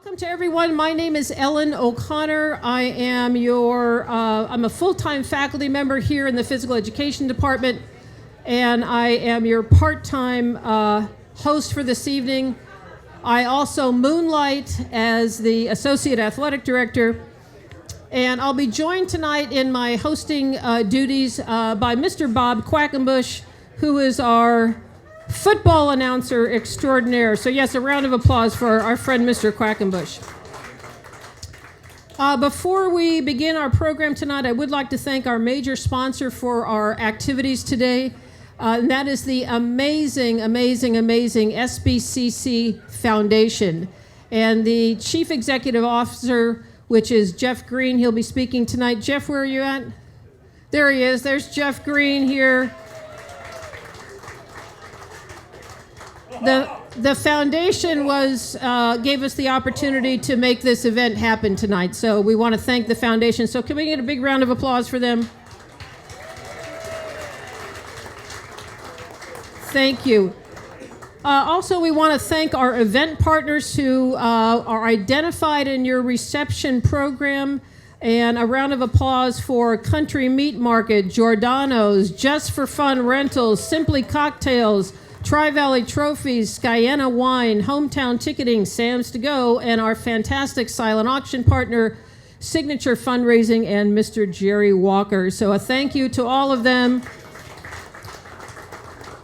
Welcome to everyone. My name is Ellen O'Connor. I am I'm a full-time faculty member here in the Physical Education Department, and I am your part-time host for this evening. I also moonlight as the Associate Athletic Director, and I'll be joined tonight in my hosting duties by Mr. Bob Quackenbush, who is our football announcer extraordinaire. So yes, a round of applause for our friend Mr. Quackenbush. Before we begin our program tonight, I would like to thank our major sponsor for our activities today, and that is the amazing SBCC Foundation. And the Chief Executive Officer, which is Jeff Green, he'll be speaking tonight. Jeff, where are you at? There he is. There's Jeff Green here. The foundation gave us the opportunity to make this event happen tonight, so we want to thank the foundation. So can we get a big round of applause for them? Thank you. Also, we want to thank our event partners who are identified in your reception program, and a round of applause for Country Meat Market, Giordano's, Just for Fun Rentals, Simply Cocktails, Tri-Valley Trophies, Guyana Wine, Hometown Ticketing, Sam's To Go, and our fantastic silent auction partner, Signature Fundraising, and Mr. Jerry Walker. So a thank you to all of them.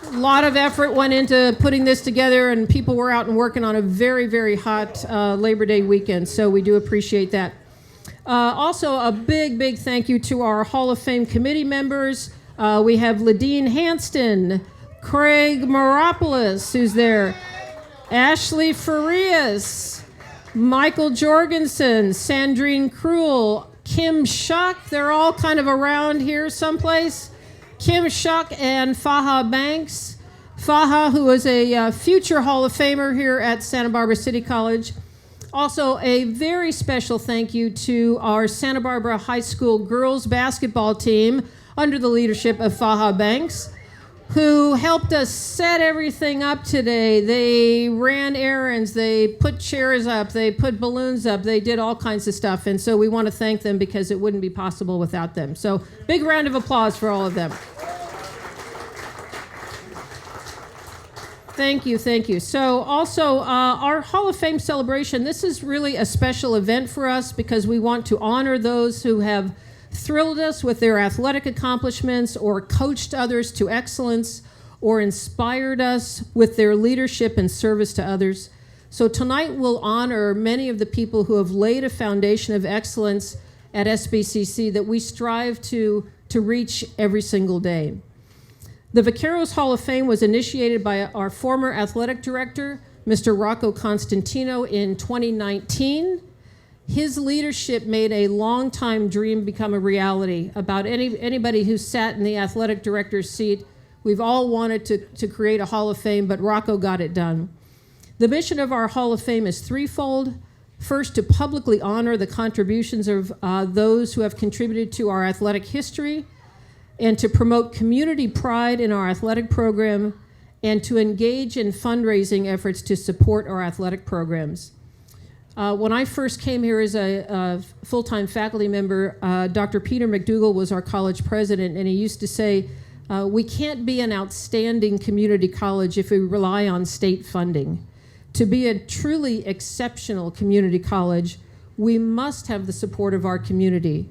A lot of effort went into putting this together, and people were out and working on a very, very hot Labor Day weekend, so we do appreciate that. Also, a big thank you to our Hall of Fame committee members. We have Ladine Hanston, Craig Moropoulos, who's there, Ashley Farias, Michael Jorgensen, Sandrine Krull, Kim Shuck, they're all kind of around here someplace, Kim Shuck and Faha Banks. Faha, who is a future Hall of Famer here at Santa Barbara City College. Also, a very special thank you to our Santa Barbara High School girls basketball team under the leadership of Faha Banks, who helped us set everything up today. They ran errands, they put chairs up, they put balloons up, they did all kinds of stuff, and so we want to thank them because it wouldn't be possible without them. So big round of applause for all of them. Thank you. So also, our Hall of Fame celebration, this is really a special event for us because we want to honor those who have thrilled us with their athletic accomplishments or coached others to excellence or inspired us with their leadership and service to others. So tonight we'll honor many of the people who have laid a foundation of excellence at SBCC that we strive to reach every single day. The Vaqueros Hall of Fame was initiated by our former athletic director, Mr. Rocco Constantino, in 2019. His leadership made a long-time dream become a reality. About anybody who sat in the athletic director's seat, we've all wanted to create a Hall of Fame, but Rocco got it done. The mission of our Hall of Fame is threefold. First, to publicly honor the contributions of those who have contributed to our athletic history, and to promote community pride in our athletic program, and to engage in fundraising efforts to support our athletic programs. When I first came here as a full-time faculty member, Dr. Peter McDougall was our college president, and he used to say, we can't be an outstanding community college if we rely on state funding. To be a truly exceptional community college, we must have the support of our community.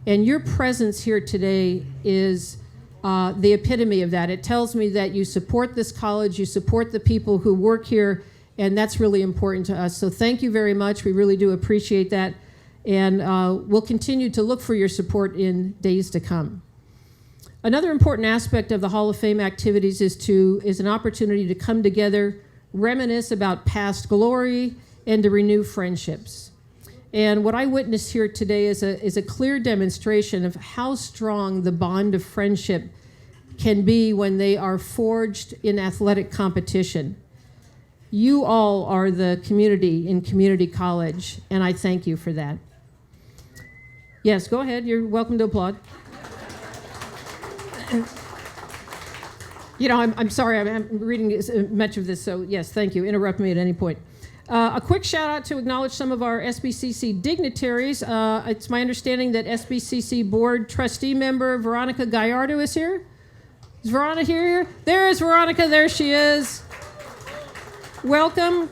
And your presence here today is the epitome of that. It tells me that you support this college, you support the people who work here, and that's really important to us. So thank you very much. We really do appreciate that. And we'll continue to look for your support in days to come. Another important aspect of the Hall of Fame activities is an opportunity to come together, reminisce about past glory, and to renew friendships. And what I witnessed here today is a clear demonstration of how strong the bond of friendship can be when they are forged in athletic competition. You all are the community in community college, and I thank you for that. Yes, go ahead. You're welcome to applaud. I'm sorry. I'm reading much of this, so yes, thank you. Interrupt me at any point. A quick shout out to acknowledge some of our SBCC dignitaries. It's my understanding that SBCC board trustee member Veronica Gallardo is here. Is Veronica here? There is Veronica. There she is. Welcome.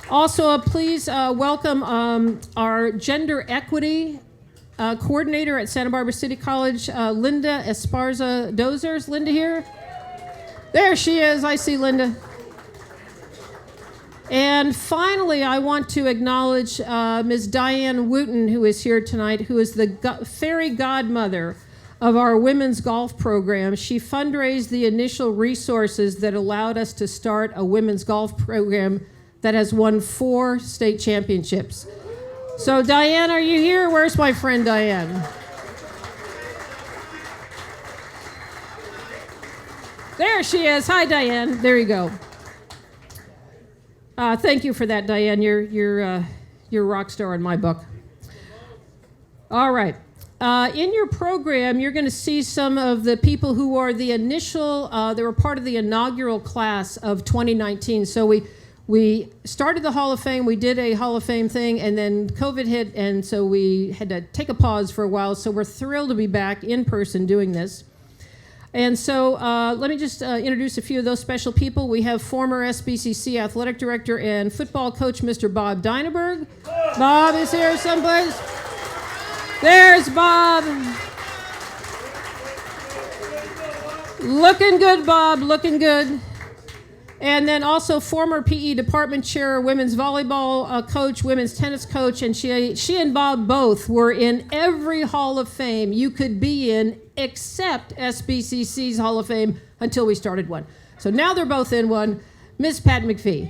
Also, please welcome our gender equity coordinator at Santa Barbara City College, Linda Esparza Dozer. Is Linda here? There she is. I see Linda. And finally, I want to acknowledge Ms. Diane Wooten, who is here tonight, who is the fairy godmother of our women's golf program. She fundraised the initial resources that allowed us to start a women's golf program that has won 4 state championships. So Diane, are you here? Where's my friend Diane? There she is. Hi, Diane. There you go. Thank you for that, Diane. You're a rock star in my book. All right. In your program, you're going to see some of the people who are the initial, they were part of the inaugural class of 2019. So we started the Hall of Fame, we did a Hall of Fame thing, and then COVID hit, and so we had to take a pause for a while. So we're thrilled to be back in person doing this. And so let me just introduce a few of those special people. We have former SBCC athletic director and football coach, Mr. Bob Dynaberg. Bob is here someplace. There's Bob. Looking good, Bob, looking good. And then also former PE department chair, women's volleyball coach, women's tennis coach, and she and Bob both were in every Hall of Fame you could be in except SBCC's Hall of Fame until we started one. So now they're both in one. Ms. Pat McPhee.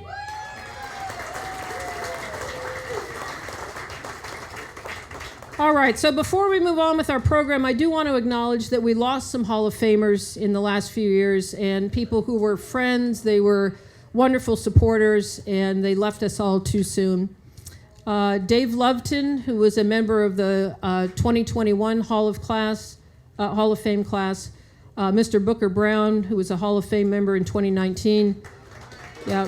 All right, so before we move on with our program, I do want to acknowledge that we lost some Hall of Famers in the last few years, and people who were friends, they were wonderful supporters, and they left us all too soon. Dave Loveton, who was a member of the 2021 Hall of Fame class. Mr. Booker Brown, who was a Hall of Fame member in 2019. Yeah.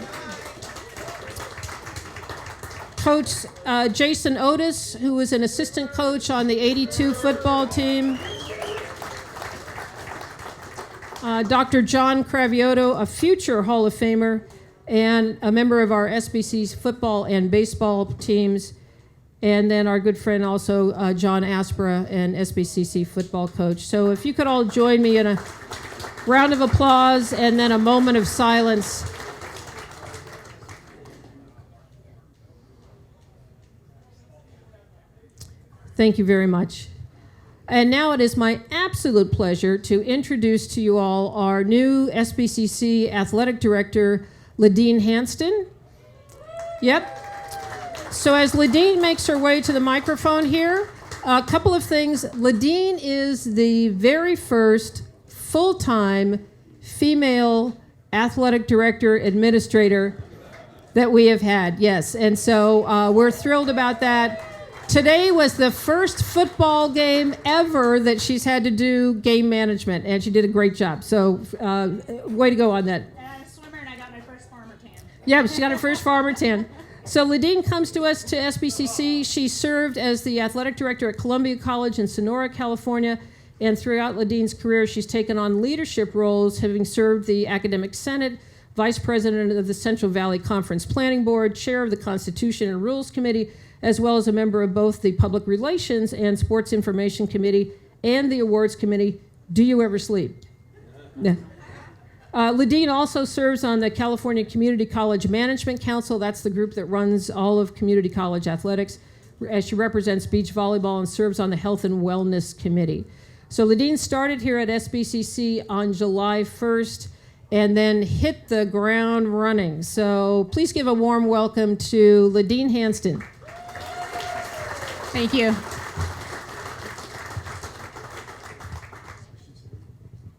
Coach Jason Otis, who was an assistant coach on the 82 football team. Dr. John Cravioto, a future Hall of Famer, and a member of our SBC's football and baseball teams. And then our good friend also, John Aspera, an SBCC football coach. So if you could all join me in a round of applause and then a moment of silence. Thank you very much. And now it is my absolute pleasure to introduce to you all our new SBCC athletic director, Ladine Hanston. Yep. So as Ladine makes her way to the microphone here, a couple of things. Ladine is the very first full-time female athletic director administrator that we have had, yes. And so we're thrilled about that. Today was the first football game ever that she's had to do game management, and she did a great job. So way to go on that. And I'm a swimmer, and I got my first farmer tan. Yeah, she got her first farmer tan. So Ladine comes to us to SBCC. She served as the athletic director at Columbia College in Sonora, California, and throughout Ladine's career, she's taken on leadership roles, having served the Academic Senate, vice president of the Central Valley Conference Planning Board, chair of the Constitution and Rules Committee, as well as a member of both the Public Relations and Sports Information Committee and the Awards Committee. Do you ever sleep? Yeah. Ladine also serves on the California Community College Management Council. That's the group that runs all of community college athletics, as she represents beach volleyball and serves on the Health and Wellness Committee. So Ladine started here at SBCC on July 1st and then hit the ground running. So please give a warm welcome to Ladine Hanston. Thank you.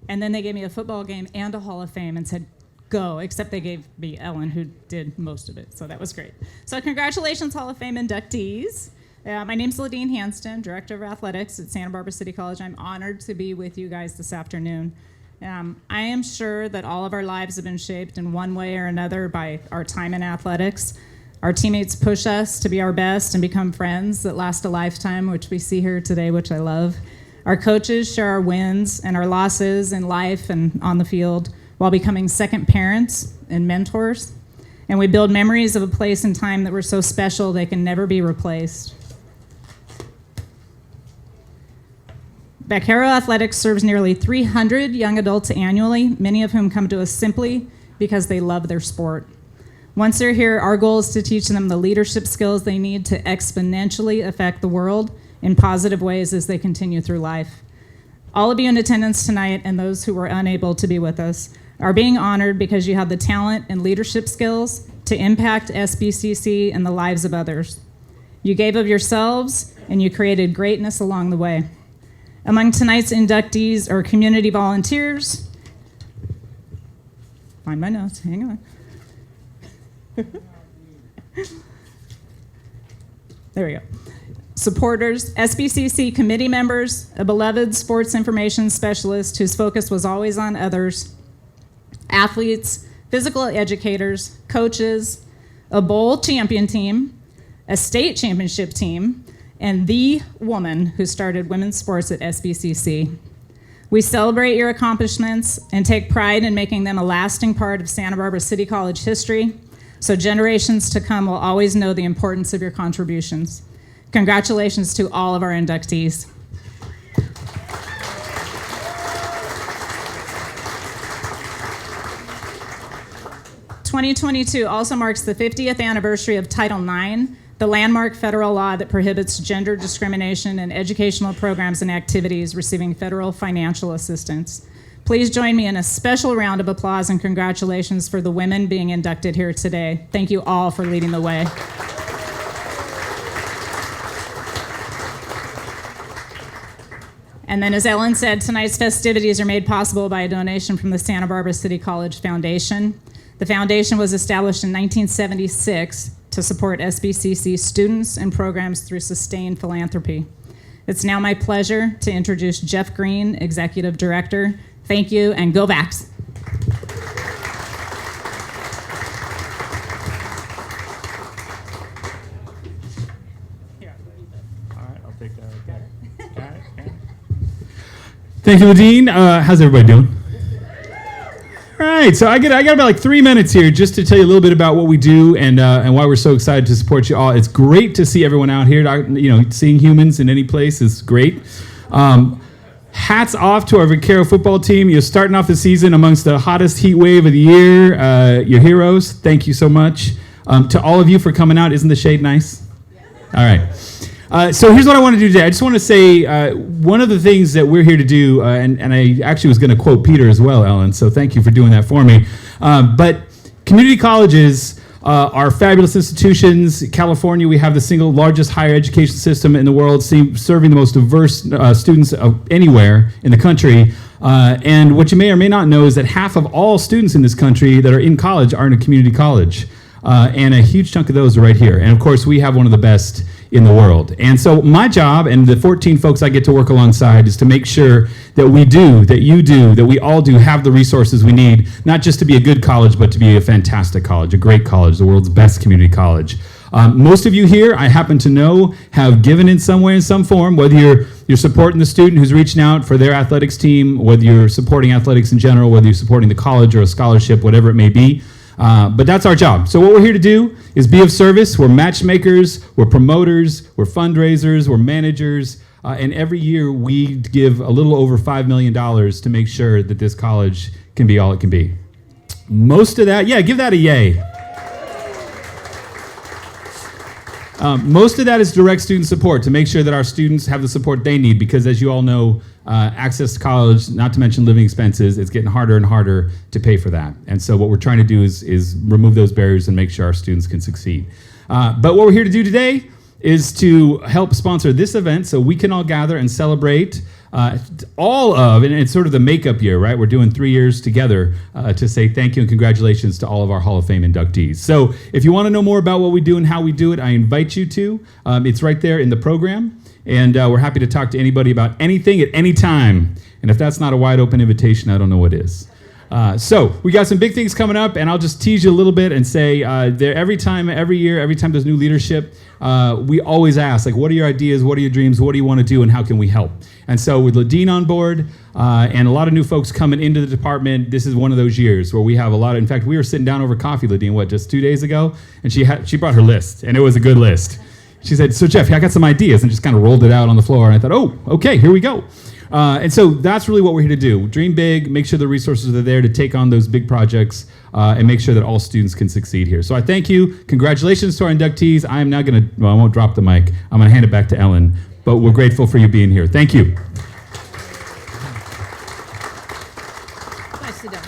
And then they gave me a football game and a Hall of Fame and said, go, except they gave me Ellen, who did most of it, so that was great. So congratulations, Hall of Fame inductees. My name's Ladine Hanston, Director of Athletics at Santa Barbara City College. I'm honored to be with you guys this afternoon. I am sure that all of our lives have been shaped in one way or another by our time in athletics. Our teammates push us to be our best and become friends that last a lifetime, which we see here today, which I love. Our coaches share our wins and our losses in life and on the field while becoming second parents and mentors. And we build memories of a place and time that were so special they can never be replaced. Vaquero Athletics serves nearly 300 young adults annually, many of whom come to us simply because they love their sport. Once they're here, our goal is to teach them the leadership skills they need to exponentially affect the world in positive ways as they continue through life. All of you in attendance tonight and those who were unable to be with us are being honored because you have the talent and leadership skills to impact SBCC and the lives of others. You gave of yourselves and you created greatness along the way. Among tonight's inductees are community volunteers. Find my notes, hang on. There we go. Supporters, SBCC committee members, a beloved sports information specialist whose focus was always on others, athletes, physical educators, coaches, a bowl champion team, a state championship team, and the woman who started women's sports at SBCC. We celebrate your accomplishments and take pride in making them a lasting part of Santa Barbara City College history, so generations to come will always know the importance of your contributions. Congratulations to all of our inductees. "2022 also marks the 50th anniversary of Title IX, the landmark federal law that prohibits gender discrimination in educational programs and activities receiving federal financial assistance. Please join me in a special round of applause and congratulations for the women being inducted here today. Thank you all for leading the way. And then, as Ellen said, tonight's festivities are made possible by a donation from the Santa Barbara City College Foundation. The foundation was established in 1976 to support SBCC students and programs through sustained philanthropy. It's now my pleasure to introduce Jeff Green, Executive Director. Thank you, and go Vax. All right, I'll take that right there. Got it. Thank you, Ladine. How's everybody doing? All right, so I got about like 3 minutes here just to tell you a little bit about what we do and why we're so excited to support you all. It's great to see everyone out here. Seeing humans in any place is great. Hats off to our Vaquero football team. You're starting off the season amongst the hottest heat wave of the year. You're heroes. Thank you so much. To all of you for coming out. Isn't the shade nice? All right. So here's what I want to do today. I just want to say one of the things that we're here to do, and I actually was going to quote Peter as well, Ellen, so thank you for doing that for me. But community colleges are fabulous institutions. California, we have the single largest higher education system in the world, serving the most diverse students of anywhere in the country. And what you may or may not know is that half of all students in this country that are in college are in a community college. And a huge chunk of those are right here. And of course, we have one of the best in the world. And so my job and the 14 folks I get to work alongside is to make sure that we do, that you do, that we all do have the resources we need, not just to be a good college, but to be a fantastic college, a great college, the world's best community college. Most of you here, I happen to know, have given in some way, in some form, whether you're supporting the student who's reaching out for their athletics team, whether you're supporting athletics in general, whether you're supporting the college or a scholarship, whatever it may be. But that's our job. So what we're here to do is be of service. We're matchmakers, we're promoters, we're fundraisers, we're managers, and every year we give a little over $5 million to make sure that this college can be all it can be. Most of that, yeah, give that a yay. Most of that is direct student support to make sure that our students have the support they need because, as you all know, access to college, not to mention living expenses, it's getting harder and harder to pay for that. And so what we're trying to do is remove those barriers and make sure our students can succeed. But what we're here to do today is to help sponsor this event so we can all gather and celebrate all of, and it's sort of the makeup year, right? We're doing 3 years together to say thank you and congratulations to all of our Hall of Fame inductees. So if you want to know more about what we do and how we do it, I invite you to. It's right there in the program. And we're happy to talk to anybody about anything at any time. And if that's not a wide open invitation, I don't know what is. So we got some big things coming up, and I'll just tease you a little bit and say every time there's new leadership, we always ask, like, what are your ideas, what are your dreams, what do you want to do, and how can we help? And so with Ladine on board and a lot of new folks coming into the department, this is one of those years where we have a lot of, in fact, we were sitting down over coffee, Ladine, just 2 days ago, and she brought her list, and it was a good list. She said, so Jeff, I got some ideas, and just kind of rolled it out on the floor, and I thought, oh, okay, here we go. And so that's really what we're here to do. Dream big, make sure the resources are there to take on those big projects, and make sure that all students can succeed here. So I thank you. Congratulations to our inductees. I am now going to, I won't drop the mic. I'm going to hand it back to Ellen, but we're grateful for you being here. Thank you. Nice to know.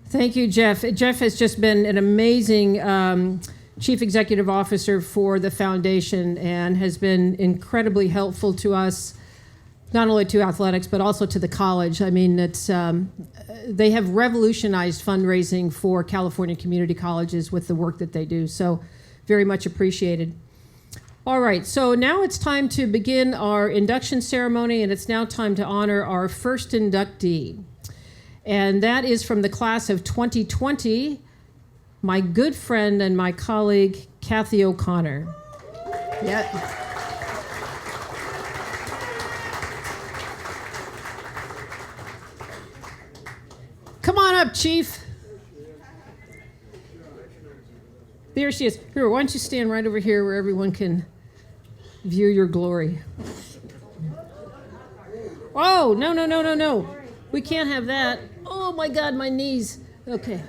Thank you, Jeff. Jeff has just been an amazing Chief Executive Officer for the foundation and has been incredibly helpful to us, not only to athletics, but also to the college. I mean, they have revolutionized fundraising for California community colleges with the work that they do, so very much appreciated. All right, so now it's time to begin our induction ceremony, and it's now time to honor our first inductee. And that is from the class of 2020, my good friend and my colleague, Kathy O'Connor. Yeah. Come on up, Chief. There she is. Here, why don't you stand right over here where everyone can view your glory. Oh, no. We can't have that. Oh, my God, my knees. Okay.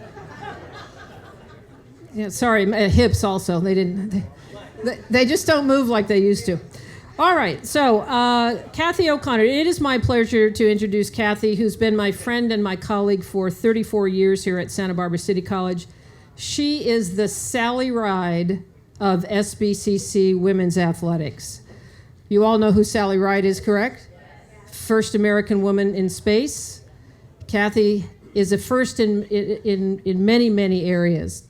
Yeah, sorry, my hips also. They just don't move like they used to. All right, so Kathy O'Connor. It is my pleasure to introduce Kathy, who's been my friend and my colleague for 34 years here at Santa Barbara City College. She is the Sally Ride of SBCC Women's Athletics. You all know who Sally Ride is, correct? First American woman in space. Kathy is a first in many, many areas.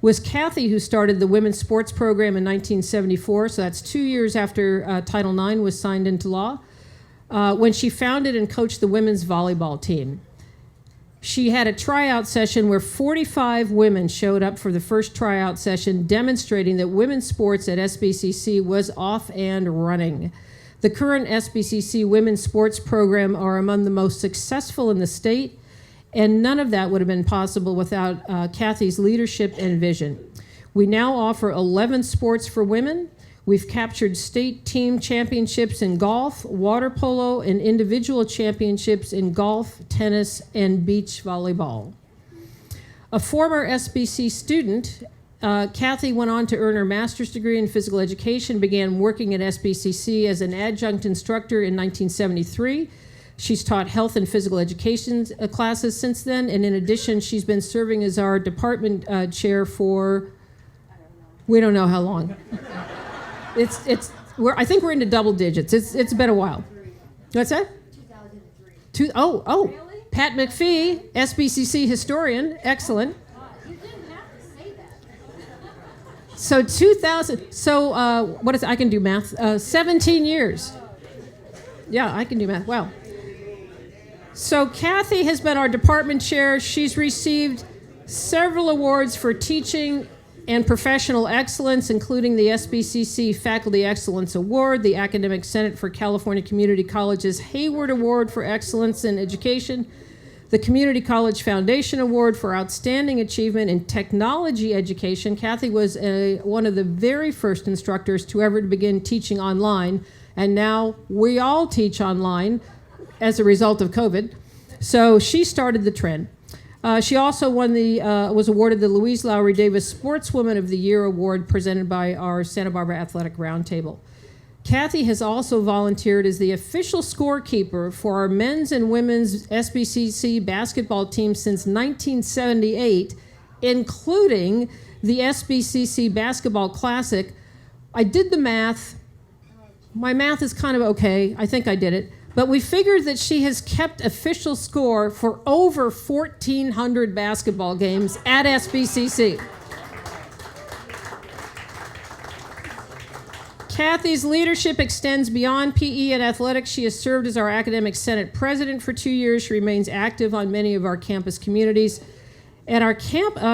Was Kathy who started the women's sports program in 1974, so that's 2 years after Title IX was signed into law, when she founded and coached the women's volleyball team. She had a tryout session where 45 women showed up for the first tryout session, demonstrating that women's sports at SBCC was off and running. The current SBCC women's sports program are among the most successful in the state, and none of that would have been possible without Kathy's leadership and vision. We now offer 11 sports for women. We've captured state team championships in golf, water polo, and individual championships in golf, tennis, and beach volleyball. A former SBC student, Kathy went on to earn her master's degree in physical education, began working at SBCC as an adjunct instructor in 1973. She's taught health and physical education classes since then, and in addition, she's been serving as our department chair for, we don't know how long. I think we're into double digits. It's been a while. What's that? 2003. Really? Pat McPhee, SBCC historian, excellent. You didn't have to say that. So 2000. So what is it? I can do math. 17 years. Yeah, I can do math. Wow. So Kathy has been our department chair. She's received several awards for teaching and professional excellence, including the SBCC Faculty Excellence Award, the Academic Senate for California Community Colleges Hayward Award for Excellence in Education, the Community College Foundation Award for Outstanding Achievement in Technology Education. Kathy was one of the very first instructors to ever begin teaching online, and now we all teach online as a result of COVID. So she started the trend. She also was awarded the Louise Lowry Davis Sportswoman of the Year Award presented by our Santa Barbara Athletic Roundtable. Kathy has also volunteered as the official scorekeeper for our men's and women's SBCC basketball team since 1978, including the SBCC Basketball Classic. I did the math. My math is kind of okay. I think I did it. But we figured that she has kept official score for over 1,400 basketball games at Kathy's leadership extends beyond PE and athletics. She has served as our academic senate president for 2 years. She remains active on many of our campus communities. And our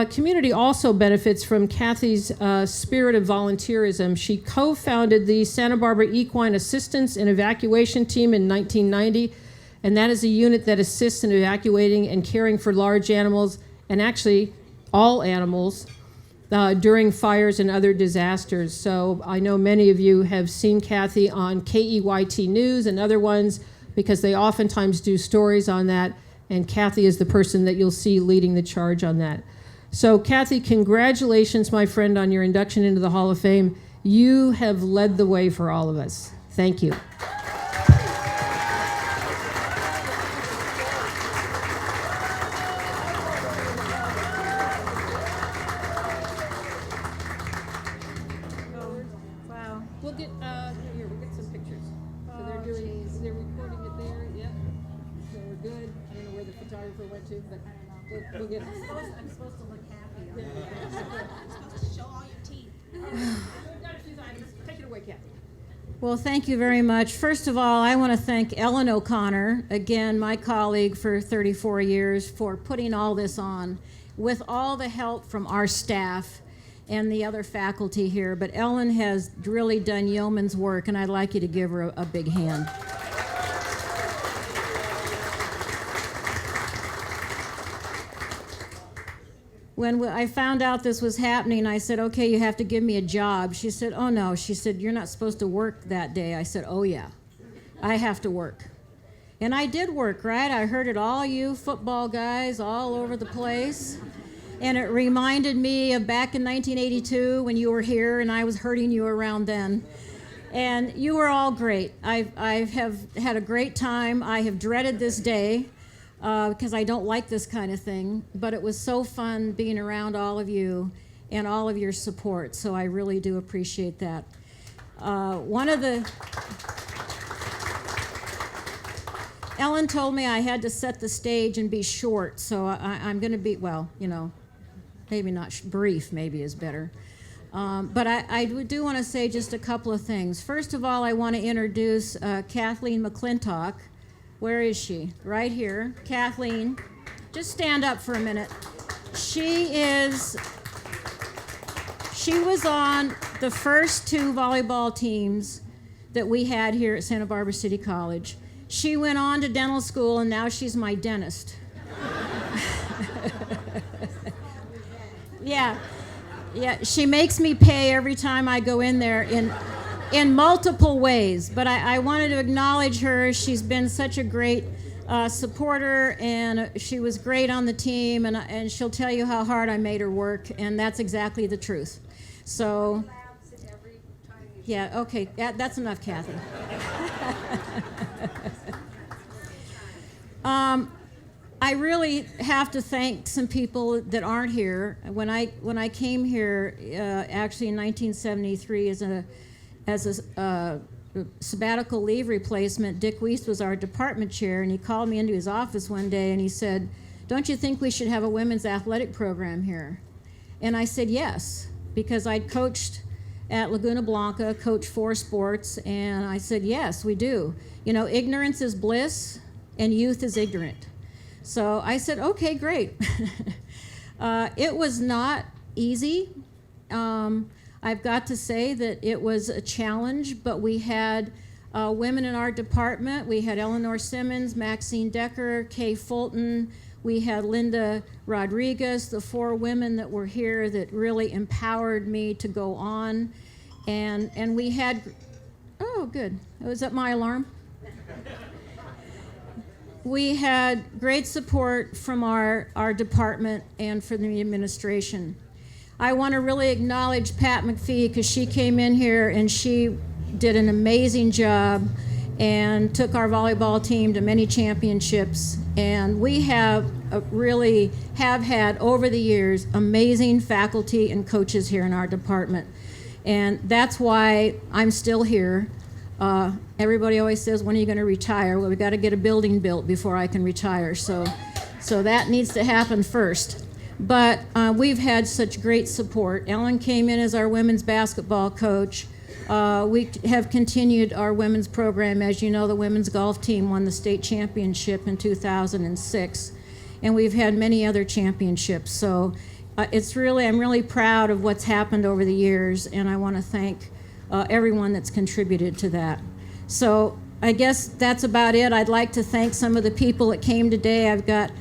community also benefits from Kathy's spirit of volunteerism. She co-founded the Santa Barbara Equine Assistance and Evacuation Team in 1990, and that is a unit that assists in evacuating and caring for large animals, and actually all animals, during fires and other disasters. So I know many of you have seen Kathy on KEYT News and other ones because they oftentimes do stories on that. And Kathy is the person that you'll see leading the charge on that. So Kathy, congratulations, my friend, on your induction into the Hall of Fame. You have led the way for all of us. Thank you. Wow. We'll get some pictures. So they're recording it there. Yep. So we're good. I don't know where the photographer went to, but we'll get it. I'm supposed to look happy. I'm supposed to show all your teeth. We've got a few items. Take it away, Kathy. Well, thank you very much. First of all, I want to thank Ellen O'Connor, again, my colleague for 34 years, for putting all this on with all the help from our staff and the other faculty here. But Ellen has really done yeoman's work, and I'd like you to give her a big hand. When I found out this was happening, I said, okay, you have to give me a job. She said, oh no. She said, you're not supposed to work that day. I said, oh yeah, I have to work. And I did work, right? I heard it all you football guys all over the place. And it reminded me of back in 1982 when you were here and I was herding you around then. And you were all great. I have had a great time. I have dreaded this day. Because I don't like this kind of thing, but it was so fun being around all of you and all of your support, so I really do appreciate that. Ellen told me I had to set the stage and be short, so I'm going to be, well, you know, maybe not brief, maybe is better. But I do want to say just a couple of things. First of all, I want to introduce Kathleen McClintock. Where is she? Right here. Kathleen, just stand up for a minute. She was on the first 2 volleyball teams that we had here at Santa Barbara City College. She went on to dental school, and now she's my dentist. Yeah, she makes me pay every time I go in there in multiple ways, but I wanted to acknowledge her. She's been such a great supporter, and she was great on the team, and she'll tell you how hard I made her work, and that's exactly the truth. So, yeah, okay, that's enough, Kathy. I really have to thank some people that aren't here. When I came here, actually in 1973 as a sabbatical leave replacement, Dick Wiest was our department chair, and he called me into his office one day and he said, don't you think we should have a women's athletic program here? And I said yes, because I'd coached at Laguna Blanca, coached 4 sports, and I said yes, we do. You know, ignorance is bliss and youth is ignorant. So I said, okay, great. It was not easy. I've got to say that it was a challenge, but we had women in our department. We had Eleanor Simmons, Maxine Decker, Kay Fulton. We had Linda Rodriguez, the 4 women that were here that really empowered me to go on. And we had, oh, good. Was that my alarm? We had great support from our department and from the administration. I want to really acknowledge Pat McPhee, because she came in here and she did an amazing job and took our volleyball team to many championships. And we have really have had over the years amazing faculty and coaches here in our department. And that's why I'm still here. Everybody always says, when are you going to retire? Well, we got to get a building built before I can retire. So that needs to happen first. But we've had such great support. Ellen came in as our women's basketball coach. We have continued our women's program. As you know, the women's golf team won the state championship in 2006, and we've had many other championships. So I'm really proud of what's happened over the years, and I want to thank everyone that's contributed to that. So I guess that's about it. I'd like to thank some of the people that came today. I've got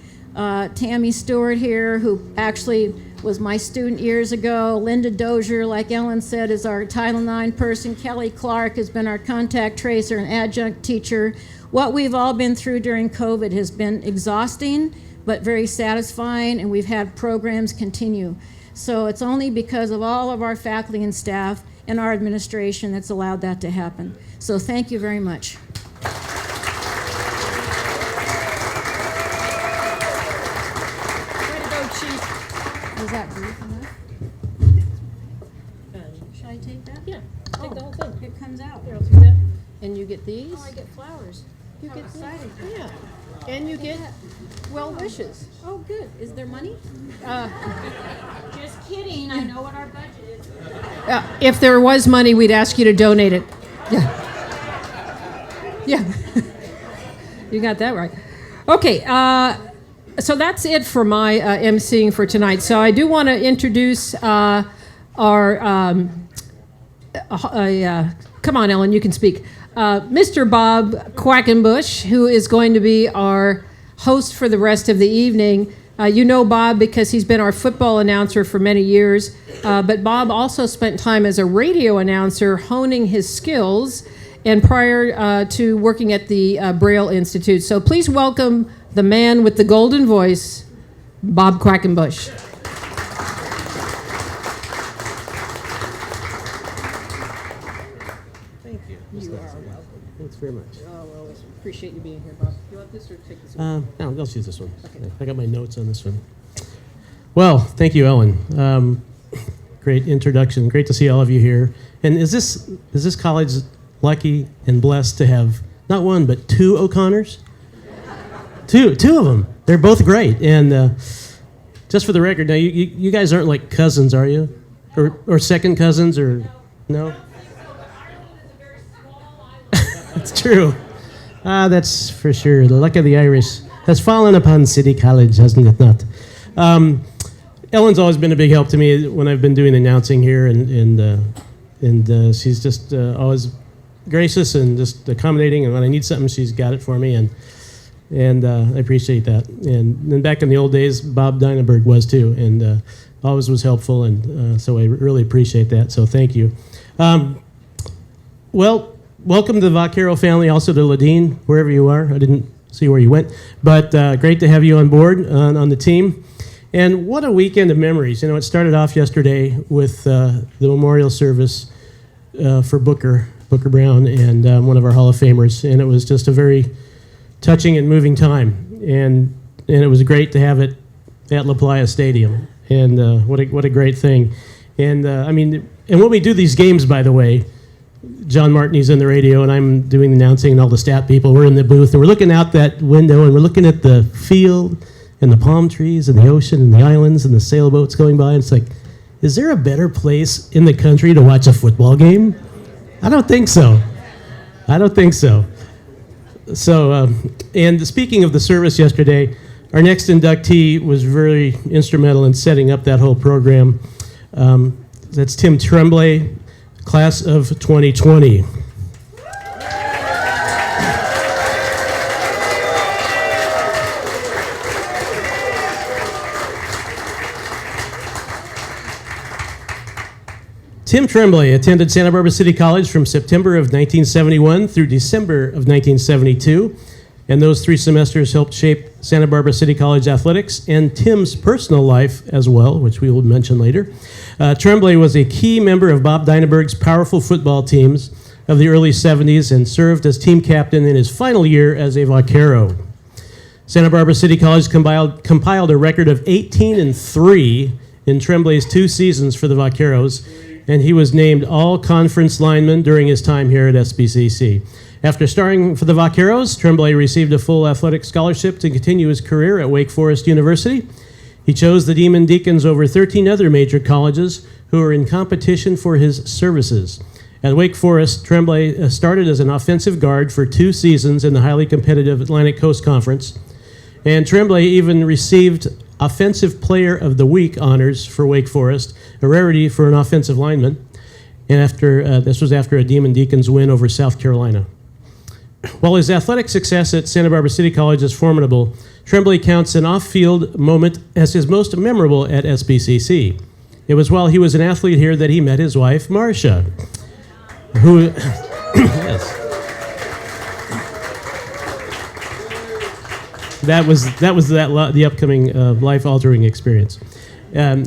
Tammy Stewart here, who actually was my student years ago. Linda Dozier, like Ellen said, is our Title IX person. Kelly Clark has been our contact tracer and adjunct teacher. What we've all been through during COVID has been exhausting, but very satisfying, and we've had programs continue. So it's only because of all of our faculty and staff and our administration that's allowed that to happen. So thank you very much. Is that brief enough? Should I take that? Yeah, take the whole thing. It comes out. Here, I'll do that. And you get these. Oh, I get flowers. You How get exciting. Yeah. And you get well wishes. Oh, good. Is there money? Just kidding. I know what our budget is. If there was money, we'd ask you to donate it. Yeah. Yeah. You got that right. Okay. So that's it for my emceeing for tonight. So I do want to introduce our. Come on, Ellen, you can speak. Mr. Bob Quackenbush, who is going to be our host for the rest of the evening. You know Bob because he's been our football announcer for many years, but Bob also spent time as a radio announcer honing his skills and prior to working at the Braille Institute. So please welcome the man with the golden voice, Bob Quackenbush. Thank you. You are welcome. Thanks very much. Oh, well, appreciate you being here, Bob. You want this or take this No, let's use this one. Okay. I got my notes on this one. Well, thank you, Ellen. Great introduction. Great to see all of you here. And is this college lucky and blessed to have not one but two O'Connors? Two of them. They're both great. And just for the record, now you guys aren't like cousins, are you? Or second cousins, or no? That's true. That's for sure. The luck of the Irish has fallen upon City College, hasn't it not? Ellen's always been a big help to me when I've been doing announcing here, and she's just always gracious and just accommodating. And when I need something, she's got it for me, and I appreciate that. And then back in the old days, Bob Dynaberg was too, and always was helpful, and so I really appreciate that. So thank you. Well. Welcome to the Vaquero family, also to Ladine, wherever you are. I didn't see where you went, but great to have you on board on the team. And what a weekend of memories. You know, it started off yesterday with the memorial service for Booker Brown, and one of our Hall of Famers, and it was just a very touching and moving time. And it was great to have it at La Playa Stadium, and what a great thing. And and when we do these games, by the way, John Martin's in the radio, and I'm doing the announcing, and all the stat people. We're in the booth, and we're looking out that window, and we're looking at the field, and the palm trees, and the ocean, and the islands, and the sailboats going by. And it's like, is there a better place in the country to watch a football game? I don't think so. So, and speaking of the service yesterday, our next inductee was very instrumental in setting up that whole program. That's Tim Tremblay, class of 2020. Tim Tremblay attended Santa Barbara City College from September of 1971 through December of 1972, and those 3 semesters helped shape Santa Barbara City College athletics and Tim's personal life as well, which we will mention later. Tremblay was a key member of Bob Dynaberg's powerful football teams of the early 70s and served as team captain in his final year as a Vaquero. Santa Barbara City College compiled a record of 18-3 in Tremblay's 2 seasons for the Vaqueros, and he was named all-conference lineman during his time here at SBCC. After starring for the Vaqueros, Tremblay received a full athletic scholarship to continue his career at Wake Forest University. He chose the Demon Deacons over 13 other major colleges who were in competition for his services. At Wake Forest, Tremblay started as an offensive guard for 2 seasons in the highly competitive Atlantic Coast Conference. And Tremblay even received Offensive Player of the Week honors for Wake Forest, a rarity for an offensive lineman. And this was after a Demon Deacons win over South Carolina. While his athletic success at Santa Barbara City College is formidable, Tremblay counts an off-field moment as his most memorable at SBCC. It was while he was an athlete here that he met his wife, Marcia, who, yes. That was the upcoming life-altering experience.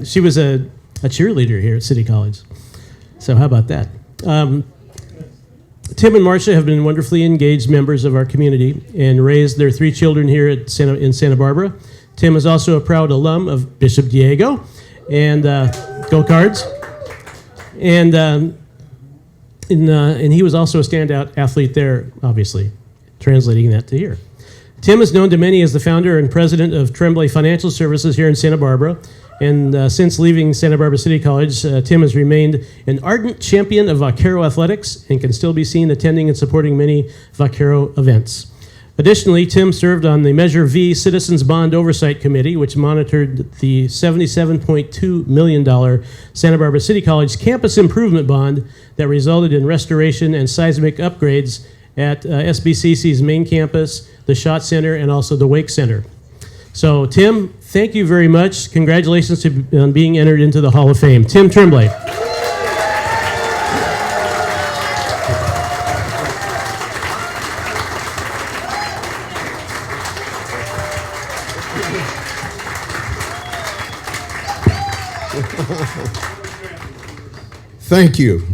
She was a cheerleader here at City College. So how about that? Tim and Marcia have been wonderfully engaged members of our community and raised their 3 children here in Santa Barbara. Tim is also a proud alum of Bishop Diego and Go Cards. And he was also a standout athlete there, obviously, translating that to here. Tim is known to many as the founder and president of Tremblay Financial Services here in Santa Barbara. And since leaving Santa Barbara City College, Tim has remained an ardent champion of Vaquero athletics and can still be seen attending and supporting many Vaquero events. Additionally, Tim served on the Measure V Citizens Bond Oversight Committee, which monitored the $77.2 million Santa Barbara City College campus improvement bond that resulted in restoration and seismic upgrades at SBCC's main campus, the Schott Center, and also the Wake Center. So, Tim, thank you very much. Congratulations on being entered into the Hall of Fame. Tim Tremblay. Thank you.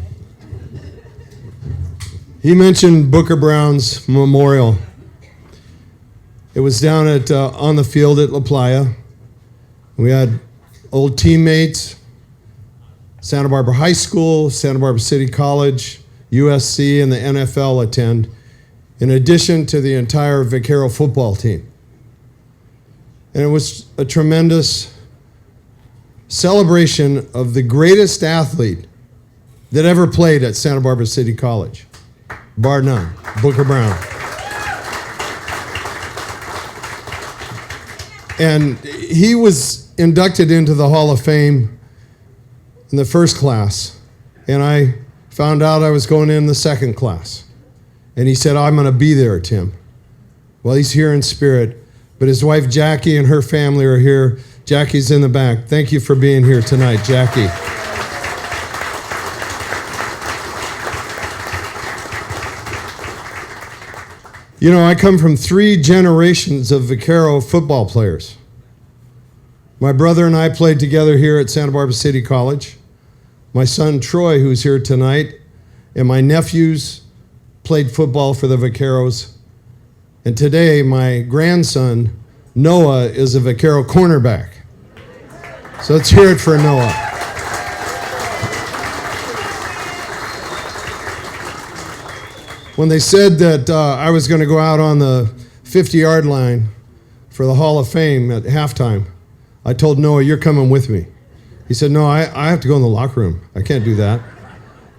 He mentioned Booker Brown's memorial. It was down at on the field at La Playa. We had old teammates, Santa Barbara High School, Santa Barbara City College, USC, and the NFL attend, in addition to the entire Vaquero football team. And it was a tremendous celebration of the greatest athlete that ever played at Santa Barbara City College, bar none, Booker Brown. And he was inducted into the Hall of Fame in the first class, and I found out I was going in the second class. And he said, I'm going to be there, Tim. Well, he's here in spirit, but his wife Jackie and her family are here. Jackie's in the back. Thank you for being here tonight, Jackie. You know, I come from 3 generations of Vaquero football players. My brother and I played together here at Santa Barbara City College. My son Troy, who's here tonight, and my nephews played football for the Vaqueros. And today, my grandson, Noah, is a Vaquero cornerback. So let's hear it for Noah. When they said that I was going to go out on the 50-yard line for the Hall of Fame at halftime, I told Noah, you're coming with me. He said, no, I have to go in the locker room. I can't do that.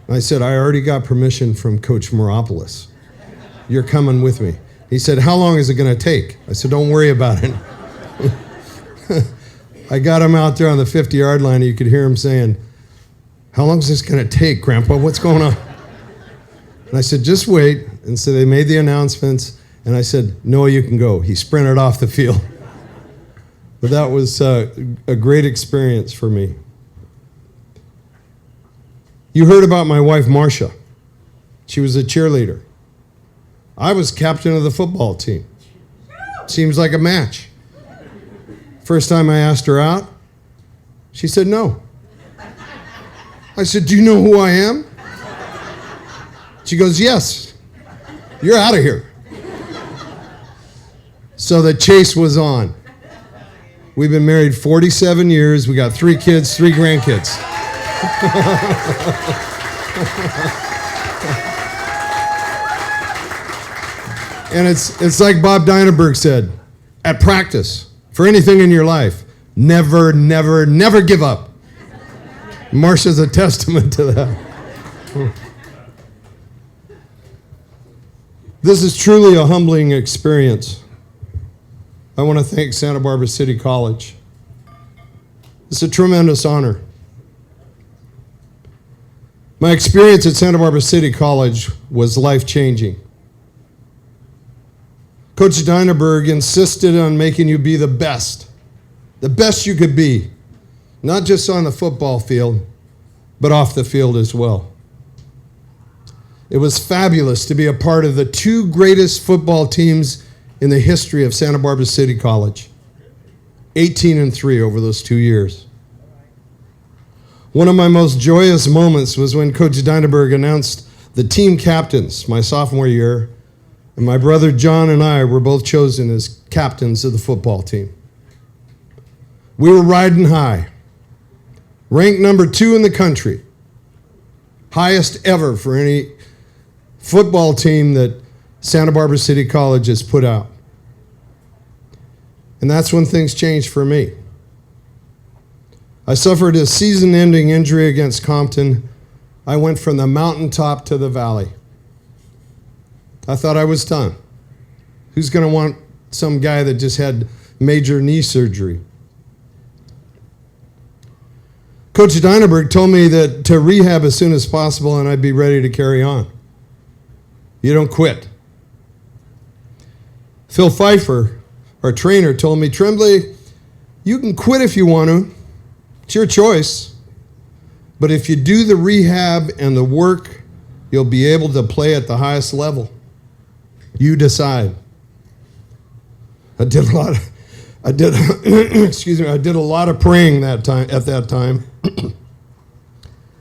And I said, I already got permission from Coach Moropoulos. You're coming with me. He said, how long is it going to take? I said, don't worry about it. I got him out there on the 50-yard line, and you could hear him saying, how long is this going to take, Grandpa? What's going on? And I said, just wait. And so they made the announcements, and I said, Noah, you can go. He sprinted off the field. But that was a great experience for me. You heard about my wife, Marcia. She was a cheerleader. I was captain of the football team. Seems like a match. First time I asked her out, she said no. I said, do you know who I am? She goes, yes. You're out of here. So the chase was on. We've been married 47 years. We got 3 kids, 3 grandkids. And it's like Bob Dynaberg said, at practice, for anything in your life, never, never, never give up. Marcia's a testament to that. This is truly a humbling experience. I want to thank Santa Barbara City College. It's a tremendous honor. My experience at Santa Barbara City College was life-changing. Coach Dynaberg insisted on making you be the best you could be, not just on the football field, but off the field as well. It was fabulous to be a part of the two greatest football teams in the history of Santa Barbara City College. 18-3 over those 2 years. One of my most joyous moments was when Coach Dynaberg announced the team captains my sophomore year, and my brother John and I were both chosen as captains of the football team. We were riding high, ranked number 2 in the country, highest ever for any football team that Santa Barbara City College has put out. And that's when things changed for me. I suffered a season-ending injury against Compton. I went from the mountaintop to the valley. I thought I was done. Who's going to want some guy that just had major knee surgery? Coach Dynaberg told me that to rehab as soon as possible and I'd be ready to carry on. You don't quit. Phil Pfeiffer, our trainer, told me, Tremblay, you can quit if you want to. It's your choice. But if you do the rehab and the work, you'll be able to play at the highest level. You decide. I did a lot of praying at that time.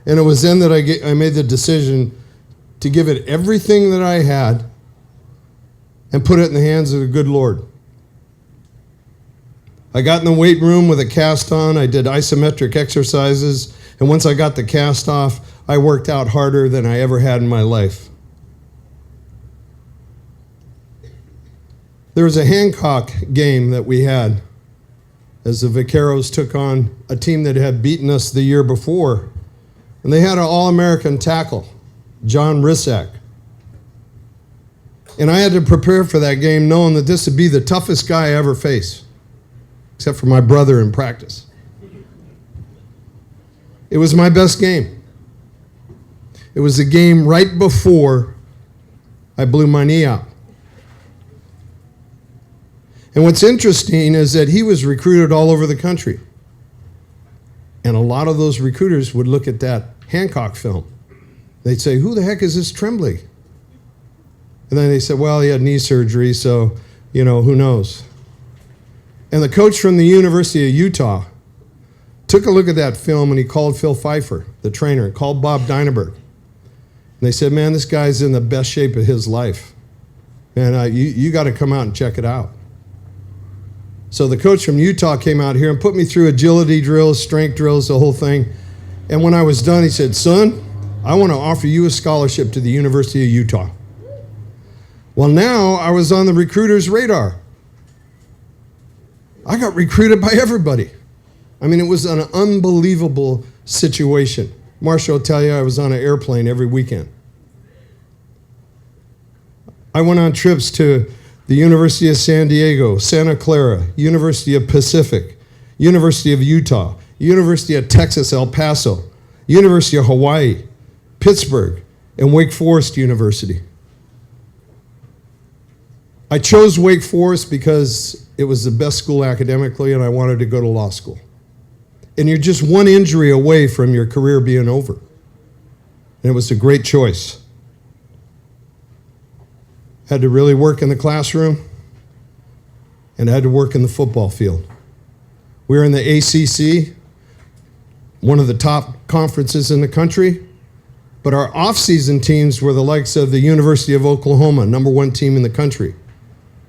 And it was then that I made the decision to give it everything that I had and put it in the hands of the good Lord. I got in the weight room with a cast on. I did isometric exercises. And once I got the cast off, I worked out harder than I ever had in my life. There was a Hancock game that we had as the Vaqueros took on a team that had beaten us the year before. And they had an All-American tackle, John Rissack. And I had to prepare for that game knowing that this would be the toughest guy I ever face, except for my brother in practice. It was my best game. It was the game right before I blew my knee out. And what's interesting is that he was recruited all over the country. And a lot of those recruiters would look at that Hancock film. They'd say, who the heck is this Tremblay? And then they said, well, he had knee surgery, so, who knows? And the coach from the University of Utah took a look at that film and he called Phil Pfeiffer, the trainer, and called Bob Dynaberg. And they said, man, this guy's in the best shape of his life. Man, you got to come out and check it out. So the coach from Utah came out here and put me through agility drills, strength drills, the whole thing. And when I was done, he said, son, I want to offer you a scholarship to the University of Utah. Well, now I was on the recruiter's radar. I got recruited by everybody. I mean, it was an unbelievable situation. Marshall will tell you I was on an airplane every weekend. I went on trips to the University of San Diego, Santa Clara, University of Pacific, University of Utah, University of Texas, El Paso, University of Hawaii, Pittsburgh, and Wake Forest University. I chose Wake Forest because it was the best school academically and I wanted to go to law school. And you're just one injury away from your career being over. And it was a great choice. Had to really work in the classroom and had to work in the football field. We were in the ACC, one of the top conferences in the country, but our off-season teams were the likes of the University of Oklahoma, #1 team in the country,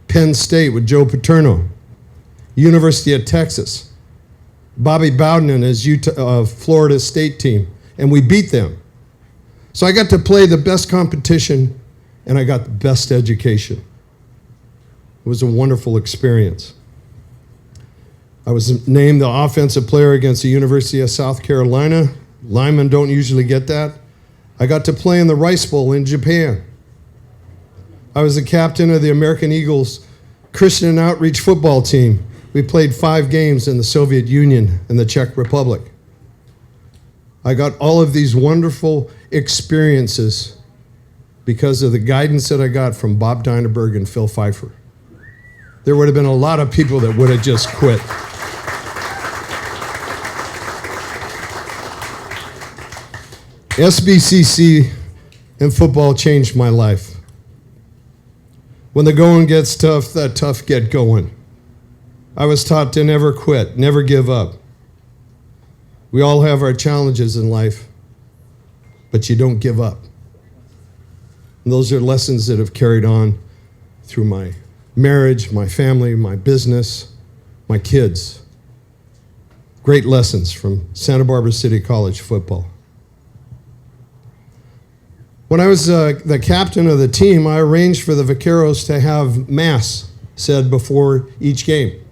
Penn State with Joe Paterno, University of Texas, Bobby Bowden and his Florida State team, and we beat them. So I got to play the best competition and I got the best education. It was a wonderful experience. I was named the offensive player against the University of South Carolina. Linemen don't usually get that. I got to play in the Rice Bowl in Japan. I was the captain of the American Eagles Christian Outreach football team. We played 5 games in the Soviet Union and the Czech Republic. I got all of these wonderful experiences because of the guidance that I got from Bob Dynaberg and Phil Pfeiffer. There would have been a lot of people that would have just quit. SBCC and football changed my life. When the going gets tough, the tough get going. I was taught to never quit, never give up. We all have our challenges in life, but you don't give up. And those are lessons that have carried on through my marriage, my family, my business, my kids. Great lessons from Santa Barbara City College football. When I was the captain of the team, I arranged for the Vaqueros to have Mass said before each game.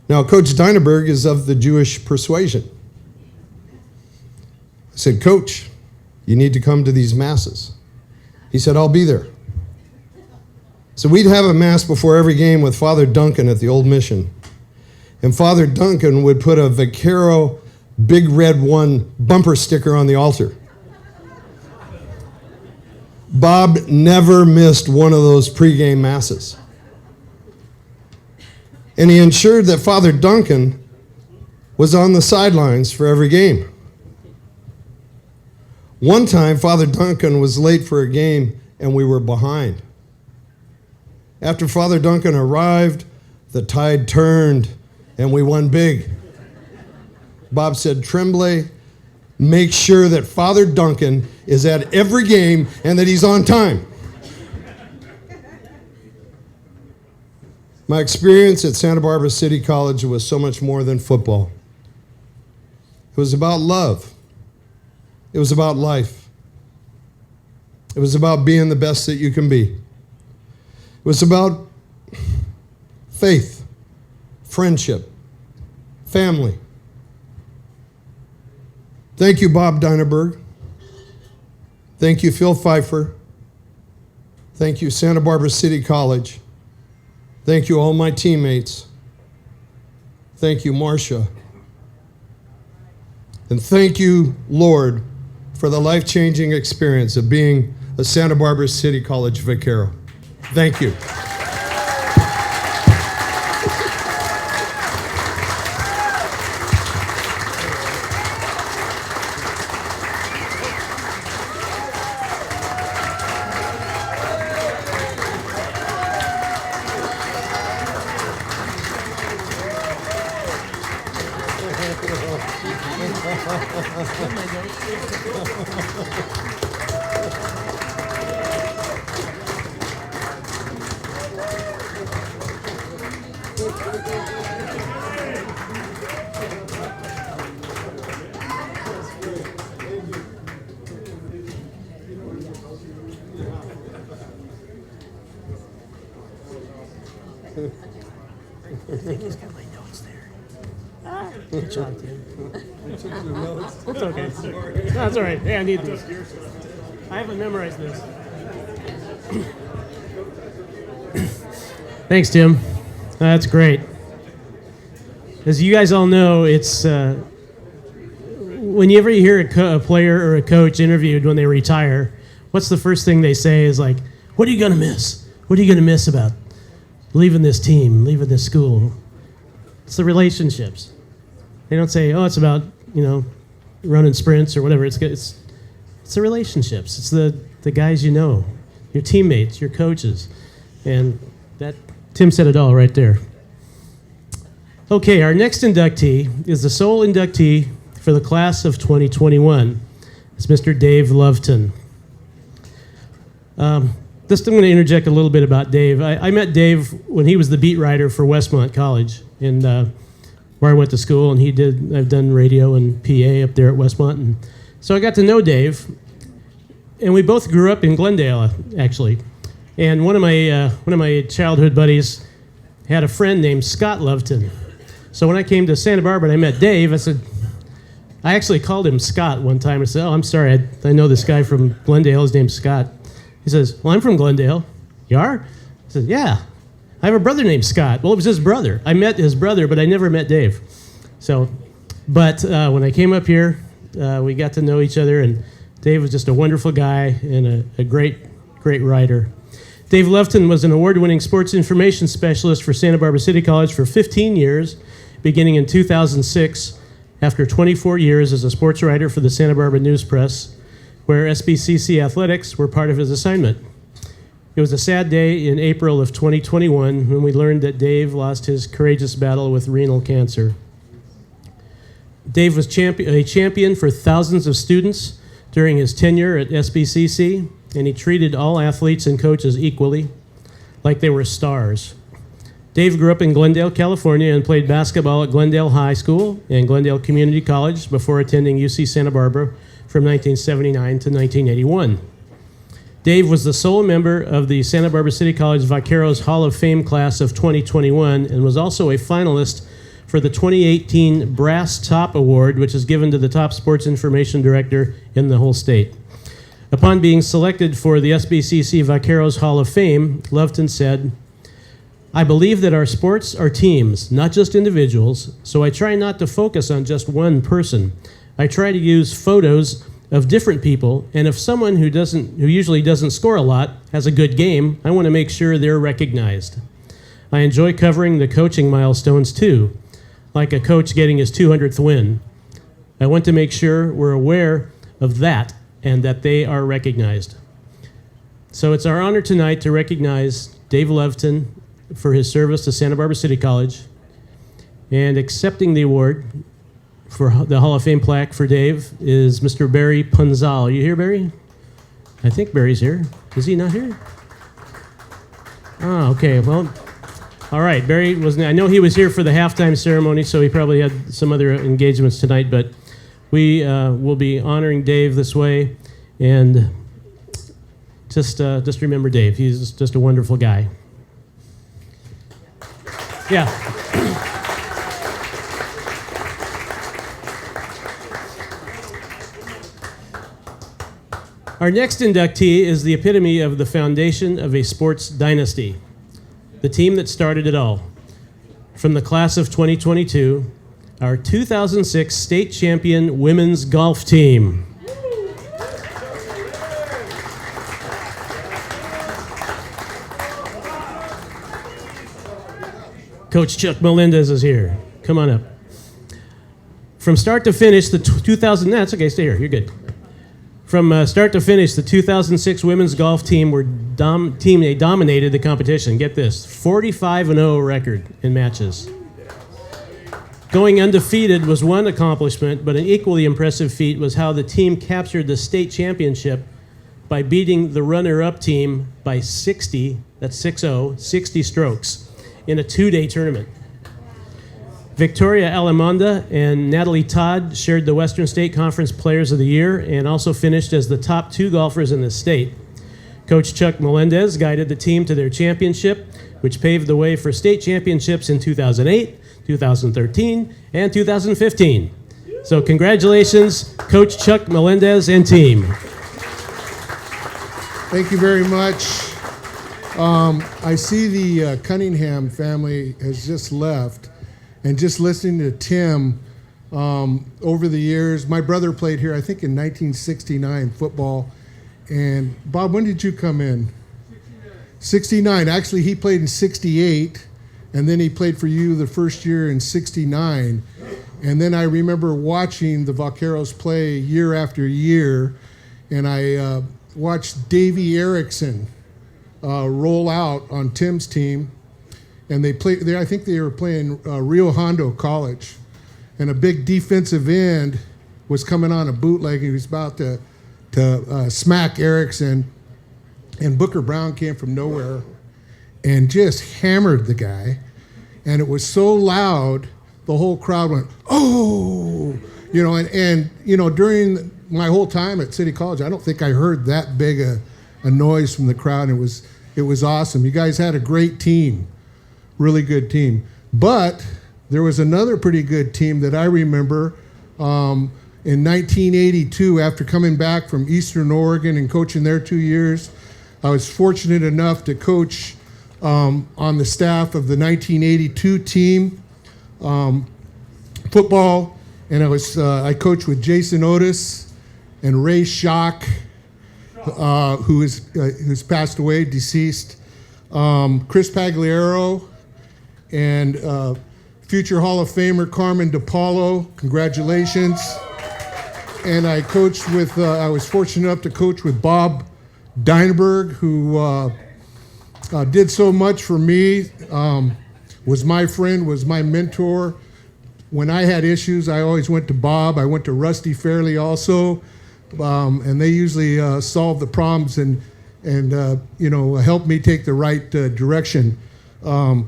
Now, Coach Dynaberg is of the Jewish persuasion. I said, Coach, you need to come to these Masses. He said, I'll be there. So we'd have a Mass before every game with Father Duncan at the Old Mission. And Father Duncan would put a Vaquero Big Red 1 bumper sticker on the altar. Bob never missed one of those pregame Masses. And he ensured that Father Duncan was on the sidelines for every game. One time, Father Duncan was late for a game and we were behind. After Father Duncan arrived, the tide turned and we won big. Bob said, Tremblay, make sure that Father Duncan is at every game and that he's on time. My experience at Santa Barbara City College was so much more than football. It was about love. It was about life. It was about being the best that you can be. It was about faith, friendship, family. Thank you, Bob Dynaberg. Thank you, Phil Pfeiffer. Thank you, Santa Barbara City College. Thank you, all my teammates. Thank you, Marcia. And thank you, Lord, for the life-changing experience of being a Santa Barbara City College Vaquero. Thank you. Good job, Tim. That's okay. That's all right. Hey, I need these. I haven't memorized this. Thanks, Tim. That's great. As you guys all know, it's whenever you hear a player or a coach interviewed when they retire, what's the first thing they say is like, what are you going to miss? What are you going to miss about leaving this team, leaving this school? It's the relationships. They don't say, oh, it's about, running sprints or whatever. It's the relationships. It's the guys you know, your teammates, your coaches. And that Tim said it all right there. Okay, our next inductee is the sole inductee for the class of 2021. It's Mr. Dave Loveton. Just I'm going to interject a little bit about Dave. I met Dave when he was the beat writer for Westmont College, where I went to school, and I've done radio and PA up there at Westmont. And so I got to know Dave, and we both grew up in Glendale, actually. And one of my childhood buddies had a friend named Scott Loveton. So when I came to Santa Barbara and I met Dave, I actually called him Scott one time. I said, oh, I'm sorry, I know this guy from Glendale, his name's Scott. He says, well, I'm from Glendale. You are? I said, yeah. I have a brother named Scott. Well, it was his brother. I met his brother, but I never met Dave. So, but when I came up here, we got to know each other, and Dave was just a wonderful guy and a great writer. Dave Lufton was an award-winning sports information specialist for Santa Barbara City College for 15 years, beginning in 2006, after 24 years as a sports writer for the Santa Barbara News Press, where SBCC athletics were part of his assignment. It was a sad day in April of 2021 when we learned that Dave lost his courageous battle with renal cancer. Dave was a champion for thousands of students during his tenure at SBCC, and he treated all athletes and coaches equally, like they were stars. Dave grew up in Glendale, California, and played basketball at Glendale High School and Glendale Community College before attending UC Santa Barbara from 1979 to 1981. Dave was the sole member of the Santa Barbara City College Vaqueros Hall of Fame class of 2021 and was also a finalist for the 2018 Brass Top Award, which is given to the top sports information director in the whole state. Upon being selected for the SBCC Vaqueros Hall of Fame, Lufton said, "I believe that our sports are teams, not just individuals, so I try not to focus on just one person. I try to use photos of different people, and if someone who usually doesn't score a lot has a good game, I want to make sure they're recognized. I enjoy covering the coaching milestones too, like a coach getting his 200th win. I want to make sure we're aware of that and that they are recognized." So it's our honor tonight to recognize Dave Lufton for his service to Santa Barbara City College, and accepting the award for the Hall of Fame plaque for Dave is Mr. Barry Punzal. Are you here, Barry? I think Barry's here. Is he not here? Oh, okay. Well, all right. Barry was. I know he was here for the halftime ceremony, so he probably had some other engagements tonight. But we will be honoring Dave this way, and just remember Dave. He's just a wonderful guy. Yeah. Our next inductee is the epitome of the foundation of a sports dynasty, the team that started it all. From the class of 2022, our 2006 state champion women's golf team. Coach Chuck Melendez is here. Come on up. From start to finish, the 2000, that's okay, stay here, you're good. From start to finish, the 2006 women's golf team they dominated the competition. Get this, 45-0 record in matches. Going undefeated was one accomplishment, but an equally impressive feat was how the team captured the state championship by beating the runner-up team by 60, that's 60 strokes in a 2-day tournament. Victoria Alamonda and Natalie Todd shared the Western State Conference Players of the Year and also finished as the top 2 golfers in the state. Coach Chuck Melendez guided the team to their championship, which paved the way for state championships in 2008, 2013, and 2015. So congratulations, Coach Chuck Melendez and team. Thank you very much. I see the Cunningham family has just left. And just listening to Tim over the years, my brother played here, I think in 1969, football. And Bob, when did you come in? 69. Actually, he played in 68, and then he played for you the first year in 69. And then I remember watching the Vaqueros play year after year, and I watched Davey Erickson roll out on Tim's team. And they played. I think they were playing Rio Hondo College, and a big defensive end was coming on a bootleg. He was about to smack Erickson, and Booker Brown came from nowhere and just hammered the guy. And it was so loud, the whole crowd went, "Oh!" You know, and you know, during my whole time at City College, I don't think I heard that big a noise from the crowd. It was awesome. You guys had a great team. Really good team. But there was another pretty good team that I remember in 1982 after coming back from Eastern Oregon and coaching there 2 years. I was fortunate enough to coach on the staff of the 1982 team football, and I coached with Jason Otis and Ray Schock, who's passed away, deceased, Chris Pagliaro, and future Hall of Famer Carmen DePaulo. Congratulations. And I coached with, I was fortunate enough to coach with Bob Deinberg, who did so much for me, was my friend, was my mentor. When I had issues, I always went to Bob. I went to Rusty Fairley also, and they usually solved the problems and helped me take the right direction. I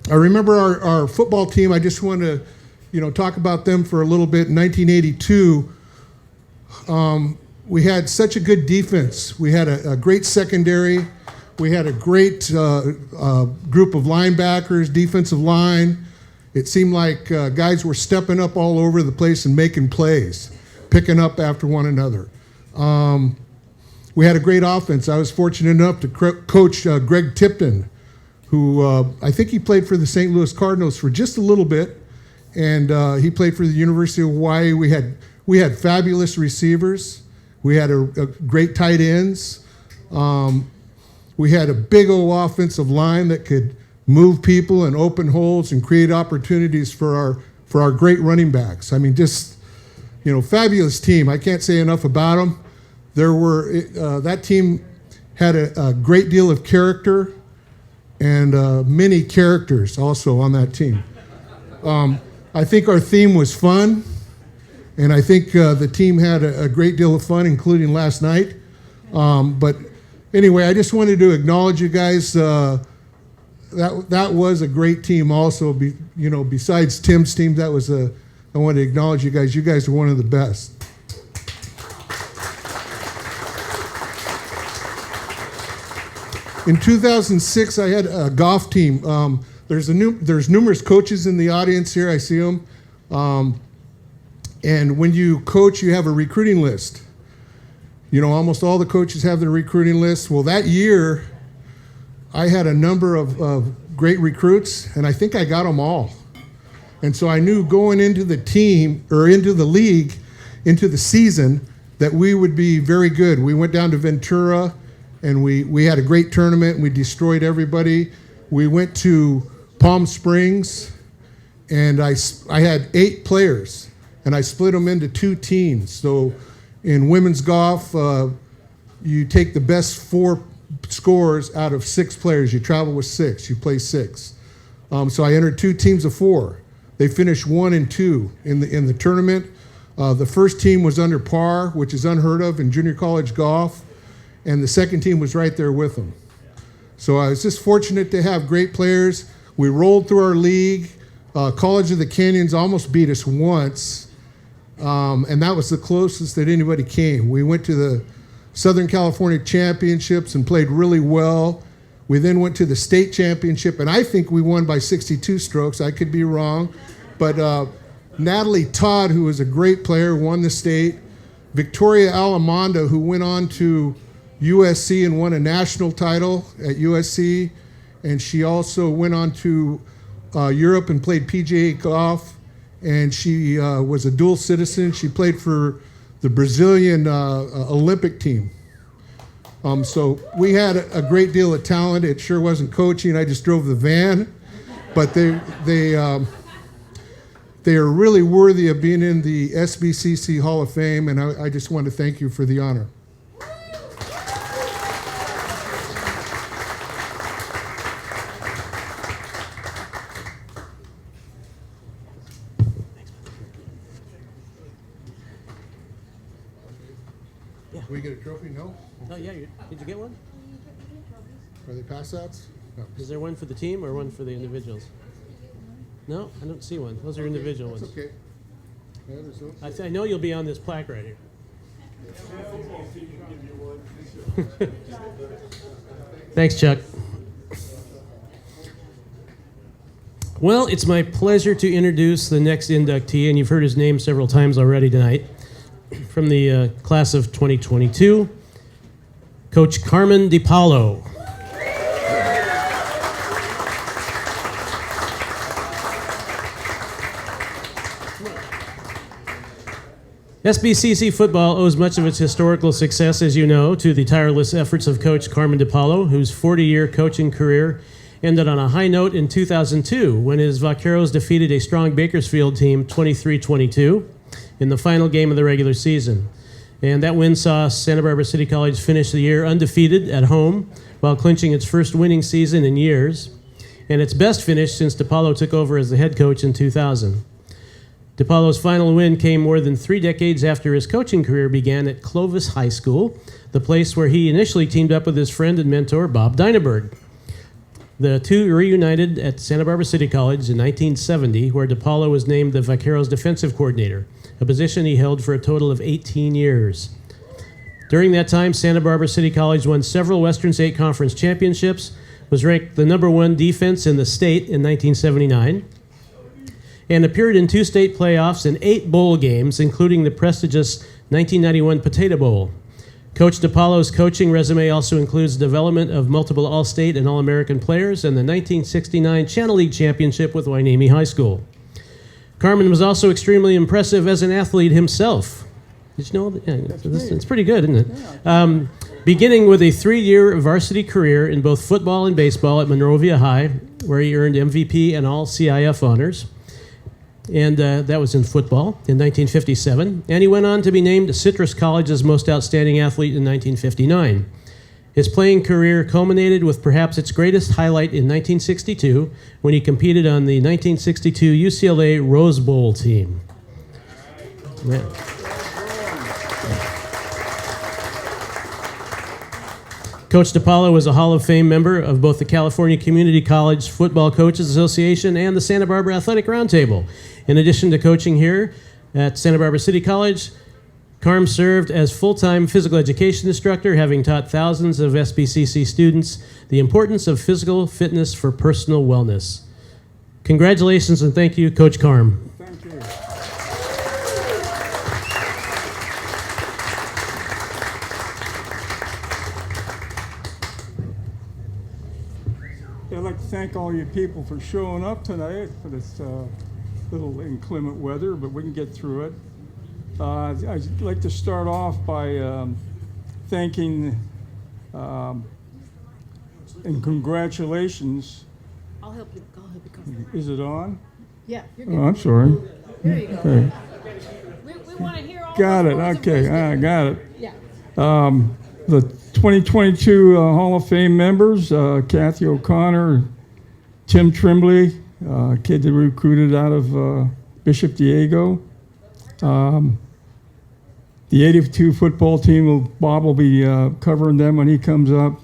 remember our football team. I just want to, talk about them for a little bit. In 1982, we had such a good defense. We had a great secondary. We had a great group of linebackers, defensive line. It seemed like guys were stepping up all over the place and making plays, picking up after one another. We had a great offense. I was fortunate enough to coach Greg Tipton, who I think he played for the St. Louis Cardinals for just a little bit, and he played for the University of Hawaii. We had fabulous receivers. We had a great tight ends. We had a big old offensive line that could move people and open holes and create opportunities for our great running backs. I mean, just fabulous team. I can't say enough about them. That team had a great deal of character and many characters also on that team. I think our theme was fun, and I think the team had a great deal of fun, including last night. But anyway, I just wanted to acknowledge you guys. That was a great team also. Besides Tim's team, I want to acknowledge you guys. You guys are one of the best. In 2006, I had a golf team. There's numerous coaches in the audience here. I see them. And when you coach, you have a recruiting list. Almost all the coaches have their recruiting list. Well, that year, I had a number of great recruits, and I think I got them all. And so I knew going into the team, or into the league, into the season, that we would be very good. We went down to Ventura, and we had a great tournament, and we destroyed everybody. We went to Palm Springs, and I had 8 players, and I split them into 2 teams. So in women's golf, you take the best 4 scores out of 6 players. You travel with 6. You play 6. So I entered 2 teams of 4. They finished 1 and 2 in the tournament. The first team was under par, which is unheard of in junior college golf, and the second team was right there with them. So I was just fortunate to have great players. We rolled through our league. College of the Canyons almost beat us once, and that was the closest that anybody came. We went to the Southern California Championships and played really well. We then went to the state championship, and I think we won by 62 strokes. I could be wrong. But Natalie Todd, who was a great player, won the state. Victoria Alamondo, who went on to USC and won a national title at USC, and she also went on to Europe and played PGA golf, and she was a dual citizen. She played for the Brazilian Olympic team. So we had a great deal of talent. It sure wasn't coaching. I just drove the van, but they are really worthy of being in the SBCC Hall of Fame, and I just want to thank you for the honor. We get a trophy? No? Oh, yeah. Did you get one? Are they pass-outs? No. Is there one for the team or one for the individuals? No, I don't see one. Those are individual That's ones. okay. Yeah, there's those. I know you'll be on this plaque right here. Thanks, Chuck. Well, it's my pleasure to introduce the next inductee, and you've heard his name several times already tonight, from the class of 2022. Coach Carmen DiPaolo. SBCC football owes much of its historical success, as you know, to the tireless efforts of Coach Carmen DiPaolo, whose 40-year coaching career ended on a high note in 2002 when his Vaqueros defeated a strong Bakersfield team 23-22 in the final game of the regular season. And that win saw Santa Barbara City College finish the year undefeated at home while clinching its first winning season in years, and its best finish since DiPaolo took over as the head coach in 2000. DiPaolo's final win came more than 3 decades after his coaching career began at Clovis High School, the place where he initially teamed up with his friend and mentor, Bob Dynaberg. The two reunited at Santa Barbara City College in 1970, where DiPaolo was named the Vaqueros defensive coordinator, a position he held for a total of 18 years. During that time, Santa Barbara City College won several Western State Conference championships, was ranked the number 1 defense in the state in 1979, and appeared in 2 state playoffs and 8 bowl games, including the prestigious 1991 Potato Bowl. Coach DiPaolo's coaching resume also includes development of multiple All-State and All-American players and the 1969 Channel League Championship with Hueneme High School. Carmen was also extremely impressive as an athlete himself. Did you know that? Yeah, it's pretty good, isn't it? Beginning with a 3-year varsity career in both football and baseball at Monrovia High, where he earned MVP and all CIF honors. And that was in football in 1957. And he went on to be named Citrus College's most outstanding athlete in 1959. His playing career culminated with perhaps its greatest highlight in 1962 when he competed on the 1962 UCLA Rose Bowl team. Yeah. Coach DiPaolo was a Hall of Fame member of both the California Community College Football Coaches Association and the Santa Barbara Athletic Roundtable. In addition to coaching here at Santa Barbara City College, Carm served as full-time physical education instructor, having taught thousands of SBCC students the importance of physical fitness for personal wellness. Congratulations and thank you, Coach Carm. Thank you. I'd like to thank all you people for showing up tonight for this little inclement weather, but we can get through it. I'd like to start off by thanking and congratulations. I'll help you. Come. Is it on? Yeah, you're Oh, I'm sorry. There you go. Okay. We want to hear all Got the it. words of Okay, wisdom. I got it. Yeah. The 2022 Hall of Fame members, Kathy O'Connor, Tim Trimbley, kid that we recruited out of Bishop Diego. The 82 football team, Bob will be covering them when he comes up.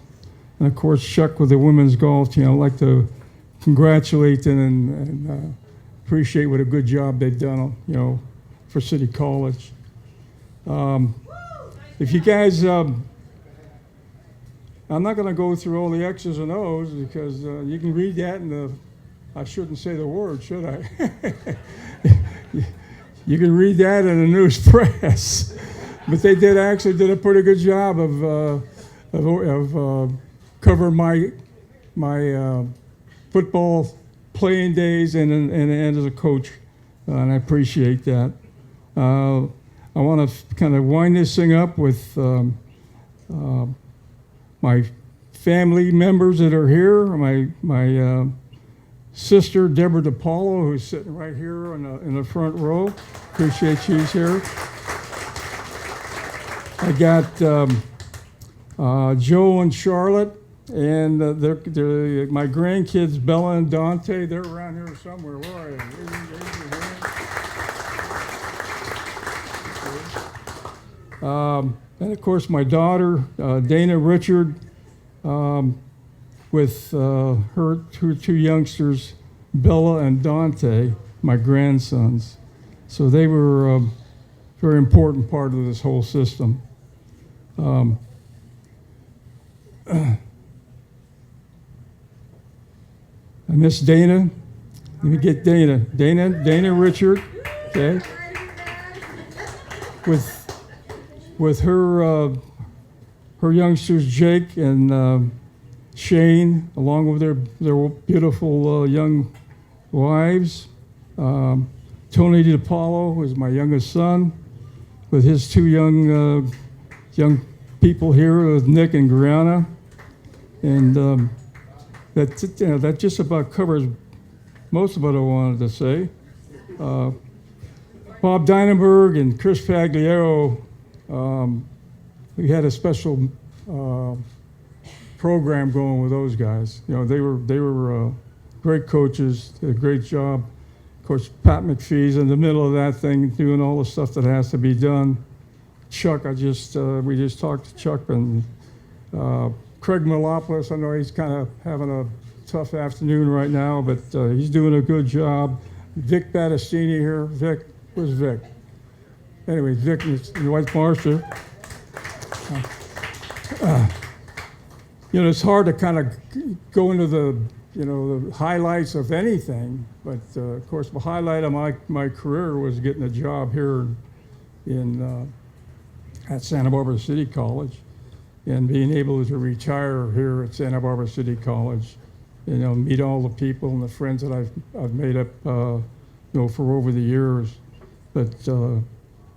And of course, Chuck with the women's golf team. I'd like to congratulate them and appreciate what a good job they've done, for City College. If you guys, I'm not going to go through all the X's and O's because you can read that in the, I shouldn't say the word, should I? You can read that in the news press. But they actually did a pretty good job of covering my football playing days and as a coach, and I appreciate that. I want to kind of wind this thing up with my family members that are here. My sister Deborah DiPaolo, who's sitting right here in the front row. Appreciate she's here. I got Joe and Charlotte, and my grandkids Bella and Dante. They're around here somewhere. Where are they? And of course, my daughter Dana Richard, with her two youngsters, Bella and Dante, my grandsons. So they were a very important part of this whole system. I miss Dana. Let me get Dana. Dana Richard, okay? With her her youngsters, Jake and Shane, along with their beautiful young wives. Tony DiPaolo is my youngest son, with his two young people here, with Nick and Brianna. And that just about covers most of what I wanted to say. Bob Dynenberg and Chris Pagliaro, we had a special program going with those guys. You know, they were great coaches, did a great job. Of course, Pat McPhee's in the middle of that thing, doing all the stuff that has to be done. Chuck, we just talked to Chuck, and Craig Malopoulos. I know he's kind of having a tough afternoon right now, but he's doing a good job. Vic Battistini here. Vic, where's Vic? Anyway, Vic and his wife Marcia. It's hard to kind of go into the highlights of anything, but of course the highlight of my career was getting a job here at Santa Barbara City College, and being able to retire here at Santa Barbara City College, meet all the people and the friends that I've made up, for over the years. But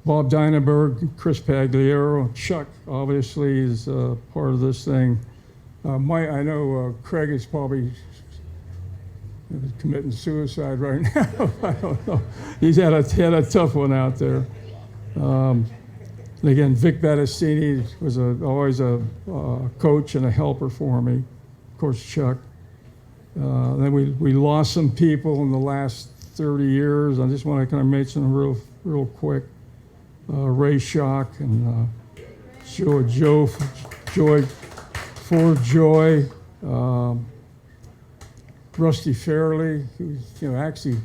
Bob Dynenberg, Chris Pagliaro, Chuck obviously is part of this thing. I know Craig is probably committing suicide right now. I don't know. He's had a tough one out there. And again, Vic Battistini was always a coach and a helper for me. Of course, Chuck. Then we lost some people in the last 30 years. I just want to kind of mention them real quick. Ray Schock and Ford Joy, Rusty Fairley, who actually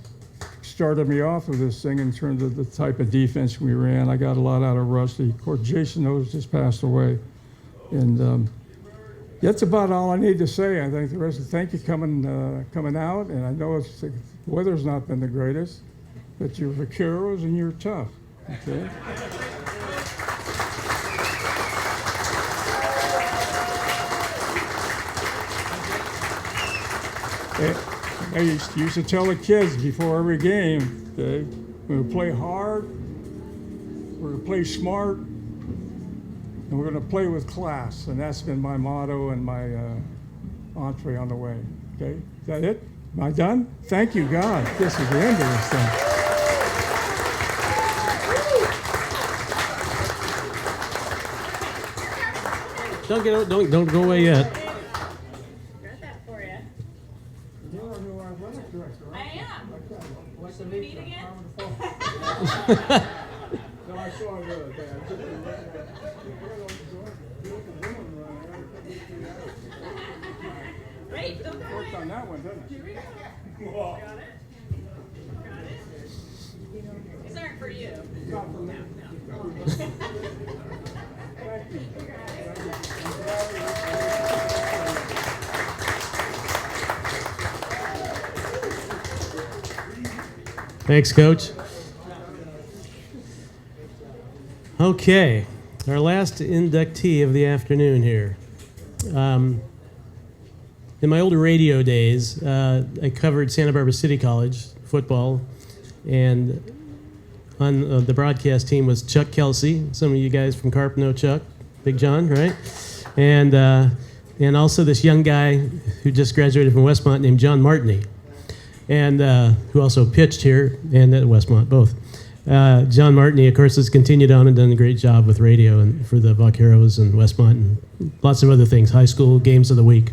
started me off with this thing in terms of the type of defense we ran. I got a lot out of Rusty. Of course, Jason Owes just passed away. And that's about all I need to say. I think the rest thank you coming out. And I know the weather's not been the greatest, but you're Vaqueros and you're tough. Okay. I used to tell the kids before every game, okay, we're going to play hard, we're going to play smart, and we're going to play with class. And that's been my motto and my entree on the way. Okay, is that it? Am I done? Thank you, God. This is the end of this thing. Don't go away yet. Got that for you. I am. Should we meet again? Wait, don't go Worked on that one, didn't it? Got it? These aren't for you. Not for me. Thank you. Thanks, Coach. Okay, our last inductee of the afternoon here. In my older radio days, I covered Santa Barbara City College football, and on the broadcast team was Chuck Kelsey. Some of you guys from Carp know Chuck, Big John, right? And also this young guy who just graduated from Westmont named John Martini, and who also pitched here and at Westmont, both. John Martini, of course, has continued on and done a great job with radio and for the Vaqueros and Westmont and lots of other things, high school games of the week.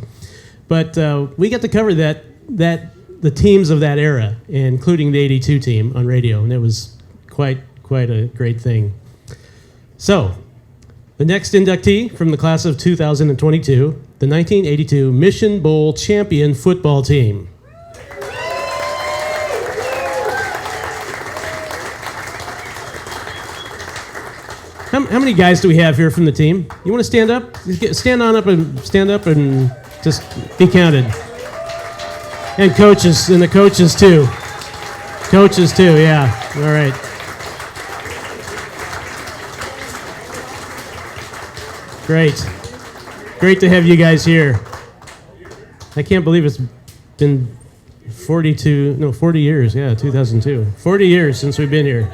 But we got to cover the teams of that era, including the '82 team on radio, and it was quite a great thing. So, the next inductee from the class of 2022, the 1982 Mission Bowl champion football team. How many guys do we have here from the team? You want to stand up? Stand up and just be counted. And coaches, and the coaches too. Coaches too, yeah. All right. Great. Great to have you guys here. I can't believe it's been 40 years. Yeah, 2002. 40 years since we've been here.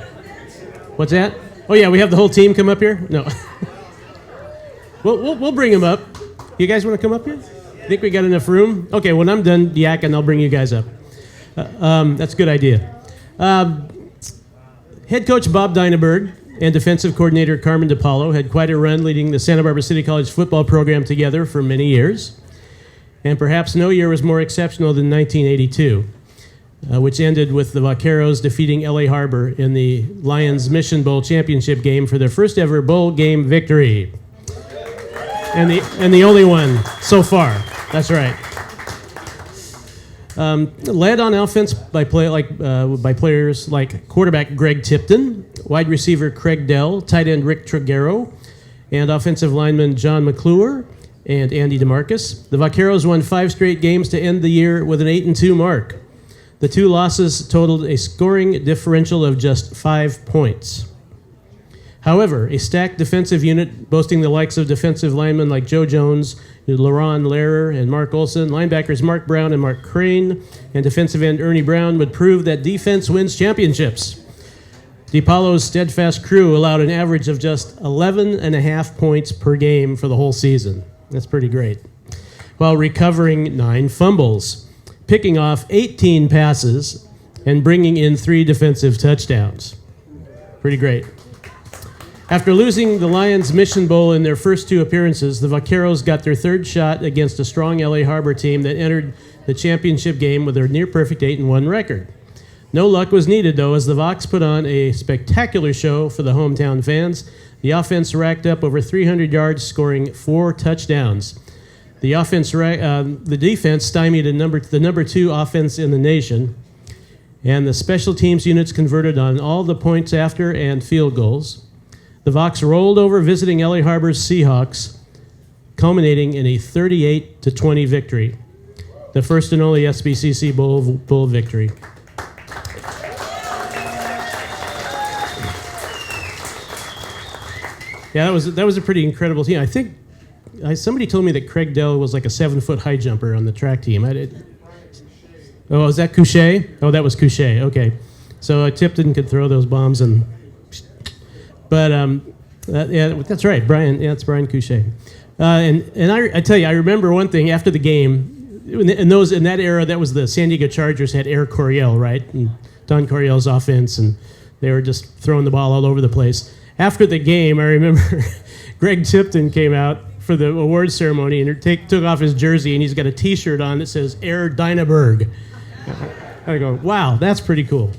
What's that? Oh, yeah, we have the whole team come up here? No. We'll bring them up. You guys want to come up here? Think we got enough room? Okay, when I'm done yakking, I'll bring you guys up. That's a good idea. Head coach Bob Dynaberg and defensive coordinator Carmen DePaulo had quite a run leading the Santa Barbara City College football program together for many years. And perhaps no year was more exceptional than 1982, which ended with the Vaqueros defeating LA Harbor in the Lions Mission Bowl championship game for their first ever bowl game victory. And the only one so far. That's right. Led on offense by players like quarterback Greg Tipton, wide receiver Craig Dell, tight end Rick Triguero, and offensive lineman John McClure and Andy DeMarcus. The Vaqueros won 5 straight games to end the year with an 8-2 mark. The 2 losses totaled a scoring differential of just 5 points. However, a stacked defensive unit boasting the likes of defensive linemen like Joe Jones, LaRon Lehrer, and Mark Olson, linebackers Mark Brown and Mark Crane, and defensive end Ernie Brown would prove that defense wins championships. DePaulo's steadfast crew allowed an average of just 11.5 points per game for the whole season. That's pretty great. While recovering 9 fumbles, picking off 18 passes, and bringing in 3 defensive touchdowns. Pretty great. After losing the Lions Mission Bowl in their first 2 appearances, the Vaqueros got their 3rd shot against a strong LA Harbor team that entered the championship game with a near-perfect 8-1 record. No luck was needed, though, as the Vox put on a spectacular show for the hometown fans. The offense racked up over 300 yards, scoring 4 touchdowns. The defense stymied the number 2 offense in the nation, and the special teams units converted on all the points after and field goals. The Vox rolled over visiting LA Harbor's Seahawks, culminating in a 38-20 victory, the first and only SBCC Bowl victory. Yeah, that was a pretty incredible team. I think somebody told me that Craig Dell was like a 7-foot high jumper on the track team. Oh, is that Couché? Oh, that was Couché. Okay, so Tipton could throw those bombs and. But yeah, that's right, Brian. Yeah, it's Brian Couché. And I tell you, I remember one thing after the game. In that era, that was the San Diego Chargers had Air Coryell, right? And Don Coryell's offense, and they were just throwing the ball all over the place. After the game, I remember Greg Tipton came out for the award ceremony and took off his jersey, and he's got a T-shirt on that says Air Dynaberg. I go, wow, that's pretty cool.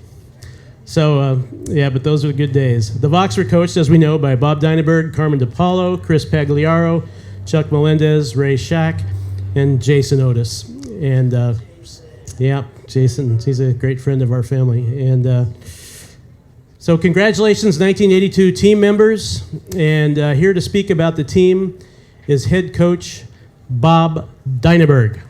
So, yeah, but those were good days. The Vox were coached, as we know, by Bob Dynaberg, Carmen DePaulo, Chris Pagliaro, Chuck Melendez, Ray Shack, and Jason Otis. And, yeah, Jason, he's a great friend of our family. And so congratulations, 1982 team members. And here to speak about the team is head coach Bob Dynaberg.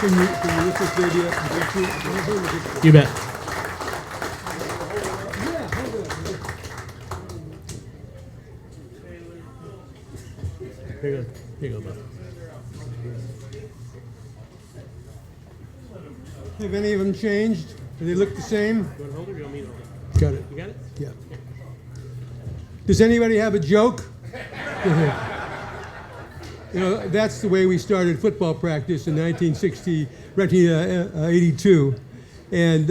Can you lift this baby up? You bet. Here you go, Bob. Have any of them changed? Do they look the same? You want to hold it or you want me to hold it? Got it. You got it? Yeah. Does anybody have a joke? You know, that's the way we started football practice in 1982. And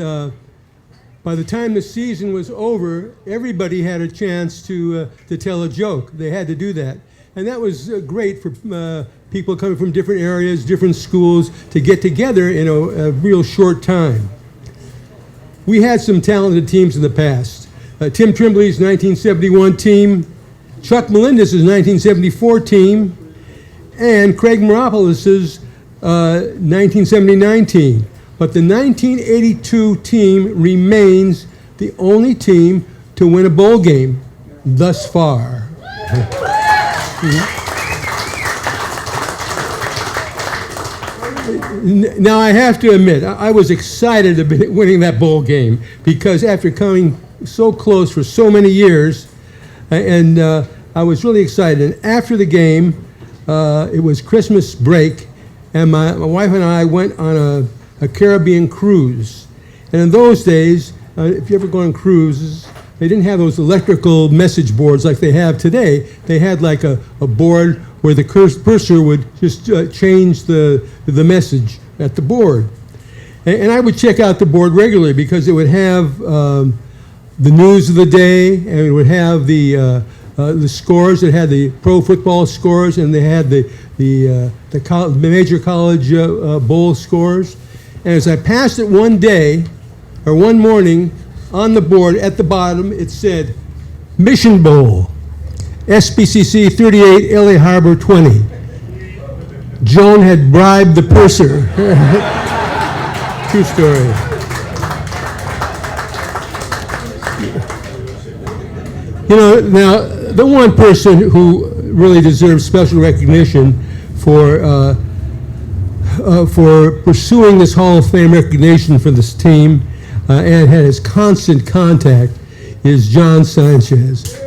by the time the season was over, everybody had a chance to tell a joke. They had to do that. And that was great for people coming from different areas, different schools, to get together in a real short time. We had some talented teams in the past. Tim Trimbley's 1971 team, Chuck Melendez's 1974 team, and Craig Maropoulos' 1979 team. But the 1982 team remains the only team to win a bowl game thus far. Now, I have to admit, I was excited about winning that bowl game because after coming so close for so many years, and I was really excited. And after the game, it was Christmas break, and my wife and I went on a Caribbean cruise. And in those days, if you ever go on cruises, they didn't have those electrical message boards like they have today. They had like a board where the purser would just change the message at the board. And I would check out the board regularly because it would have the news of the day, and it would have the scores. It had the pro football scores, and they had the major college bowl scores. And as I passed it one day, or one morning, on the board at the bottom, it said, Mission Bowl, SBCC 38, LA Harbor 20. Joan had bribed the purser. True story. You know, now, the one person who really deserves special recognition for pursuing this Hall of Fame recognition for this team and had his constant contact is John Sanchez.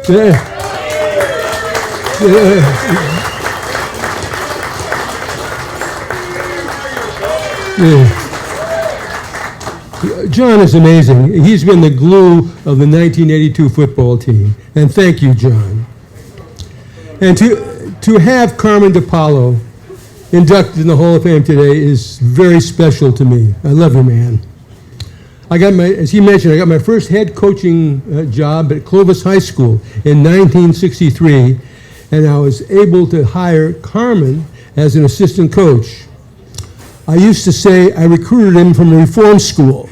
John is amazing. He's been the glue of the 1982 football team. And thank you, John. And to have Carmen DePaulo inducted in the Hall of Fame today is very special to me. I love you, man. As he mentioned, I got my first head coaching job at Clovis High School in 1963, and I was able to hire Carmen as an assistant coach. I used to say I recruited him from a reform school.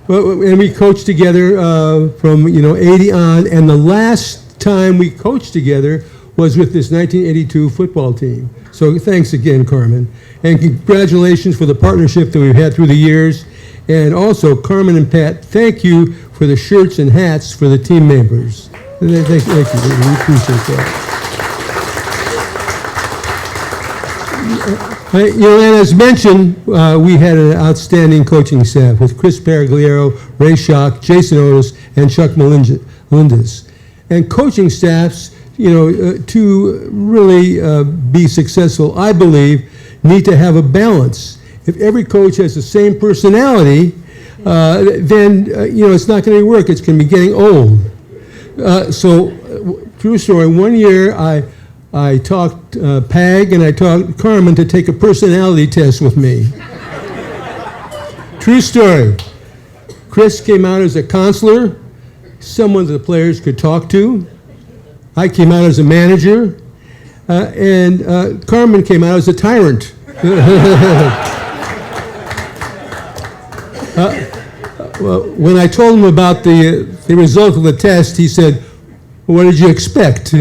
Well, and we coached together from 80 on, and the last time we coached together was with this 1982 football team. So thanks again, Carmen. And congratulations for the partnership that we've had through the years. And also, Carmen and Pat, thank you for the shirts and hats for the team members. Thank you. We appreciate that. And as mentioned, we had an outstanding coaching staff with Chris Paragliero, Ray Schock, Jason Otis, and Chuck Melendez. And coaching staffs, to really be successful, I believe, need to have a balance. If every coach has the same personality, then it's not going to work. It's going to be getting old. So, true story. One year, I talked Pag and I talked Carmen to take a personality test with me. True story. Chris came out as a counselor, someone that the players could talk to. I came out as a manager, and Carmen came out as a tyrant. When I told him about the result of the test, he said, "What did you expect?"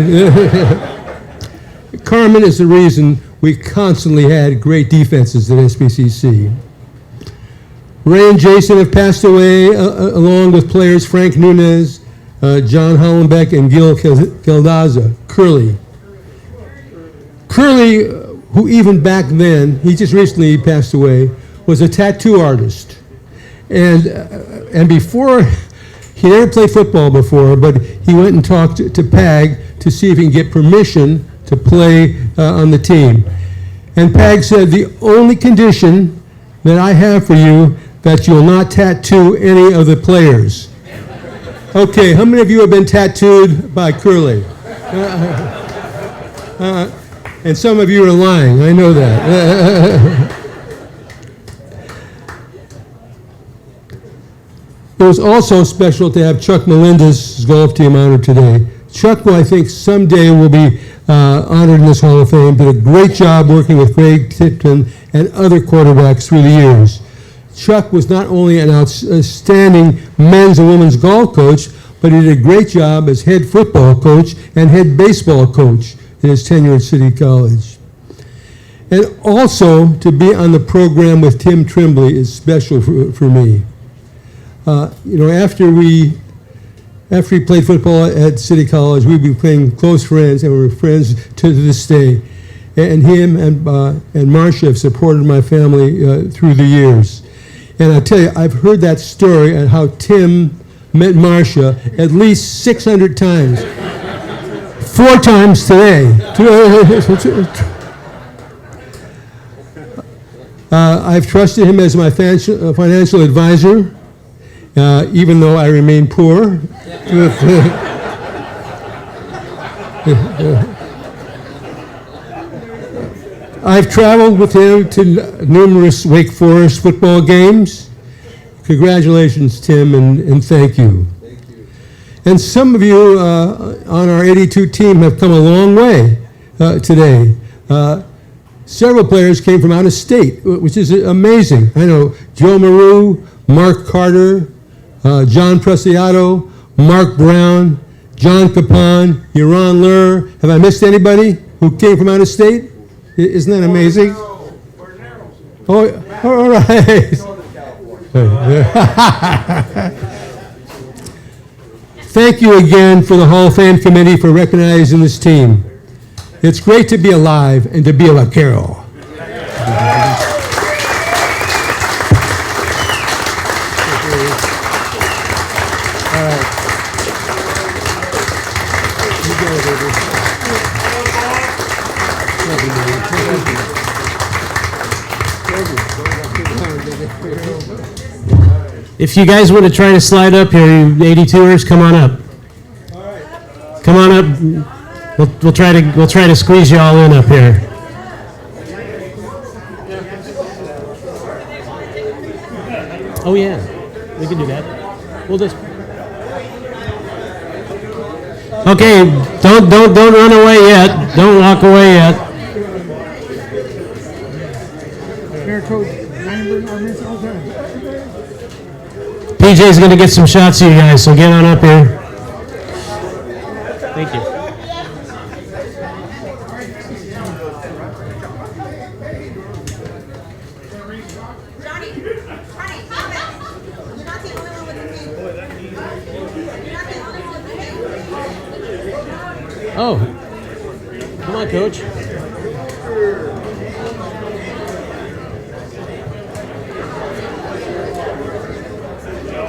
Carmen is the reason we constantly had great defenses at SBCC. Ray and Jason have passed away, along with players Frank Nunez, John Hollenbeck, and Gil Caldaza. Curly, who even back then, he just recently passed away, was a tattoo artist. And before, he never played football before, but he went and talked to Pag to see if he can get permission to play on the team. And Pag said, the only condition that I have for you, that you'll not tattoo any of the players. Okay, how many of you have been tattooed by Curly? And some of you are lying, I know that. It was also special to have Chuck Melendez's golf team honored today. Chuck, I think, someday will be honored in this Hall of Fame. Did a great job working with Greg Tipton and other quarterbacks through the years. Chuck was not only an outstanding men's and women's golf coach, but he did a great job as head football coach and head baseball coach in his tenure at City College. And also, to be on the program with Tim Trimbley is special for me. After we after he played football at City College, we became close friends, and we're friends to this day. And him and Marcia have supported my family through the years. And I tell you, I've heard that story and how Tim met Marcia at least 600 times. 4 times today. I've trusted him as my financial advisor, even though I remain poor. I've traveled with him to numerous Wake Forest football games. Congratulations, Tim, and thank you. And some of you on our 82 team have come a long way today. Several players came from out of state, which is amazing. I know Joe Maru, Mark Carter, John Preciado, Mark Brown, John Capon, Yaron Lur. Have I missed anybody who came from out of state? Isn't that amazing? Oh, all right. Thank you again for the Hall of Fame committee for recognizing this team. It's great to be alive and to be a vaquero. If you guys want to try to slide up here, you 82ers, come on up. Come on up. We'll try to squeeze you all in up here. Oh yeah, we can do that. We'll just. Okay, don't run away yet. Don't walk away yet. PJ's going to get some shots of you guys, so get on up here. Thank you. Johnny, you're not the only one with the name. You're not the only one with the name. Oh, come on, Coach.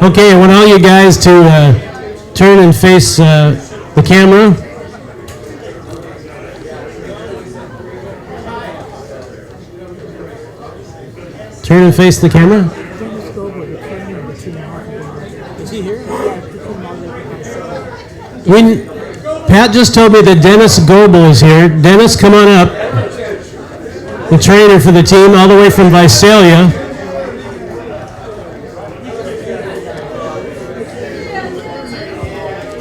Okay, I want all you guys to turn and face the camera. Turn and face the camera. Is he here? Pat just told me that Dennis Goebel is here. Dennis, come on up. The trainer for the team, all the way from Visalia.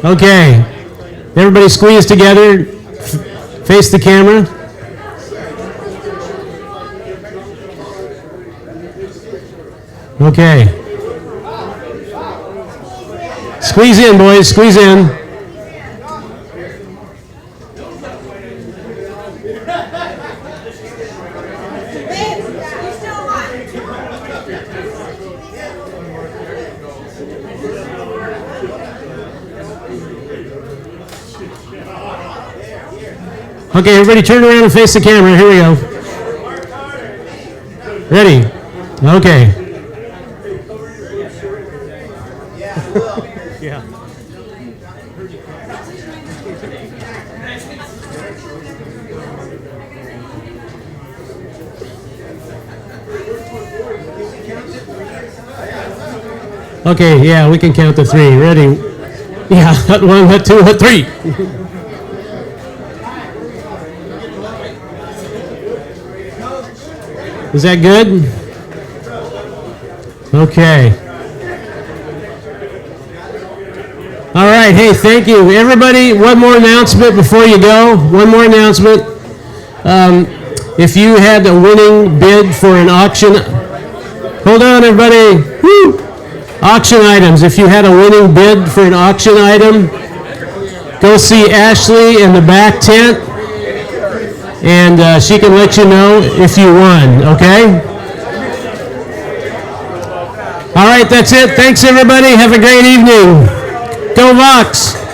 Okay, everybody squeeze together, face the camera. Okay. Squeeze in, boys, squeeze in. Okay, everybody turn around and face the camera. Here we go. Ready? Okay. Yeah. Okay, yeah, we can count to 3. Ready? Yeah, hut 1, hut 2, hut 3. Is that good? Okay. All right, hey, thank you. Everybody, one more announcement before you go. One more announcement. If you had a winning bid for an auction, hold on, everybody. Woo! Auction items. If you had a winning bid for an auction item, go see Ashley in the back tent. And she can let you know if you won, okay? All right, that's it. Thanks, everybody. Have a great evening. Go Vox!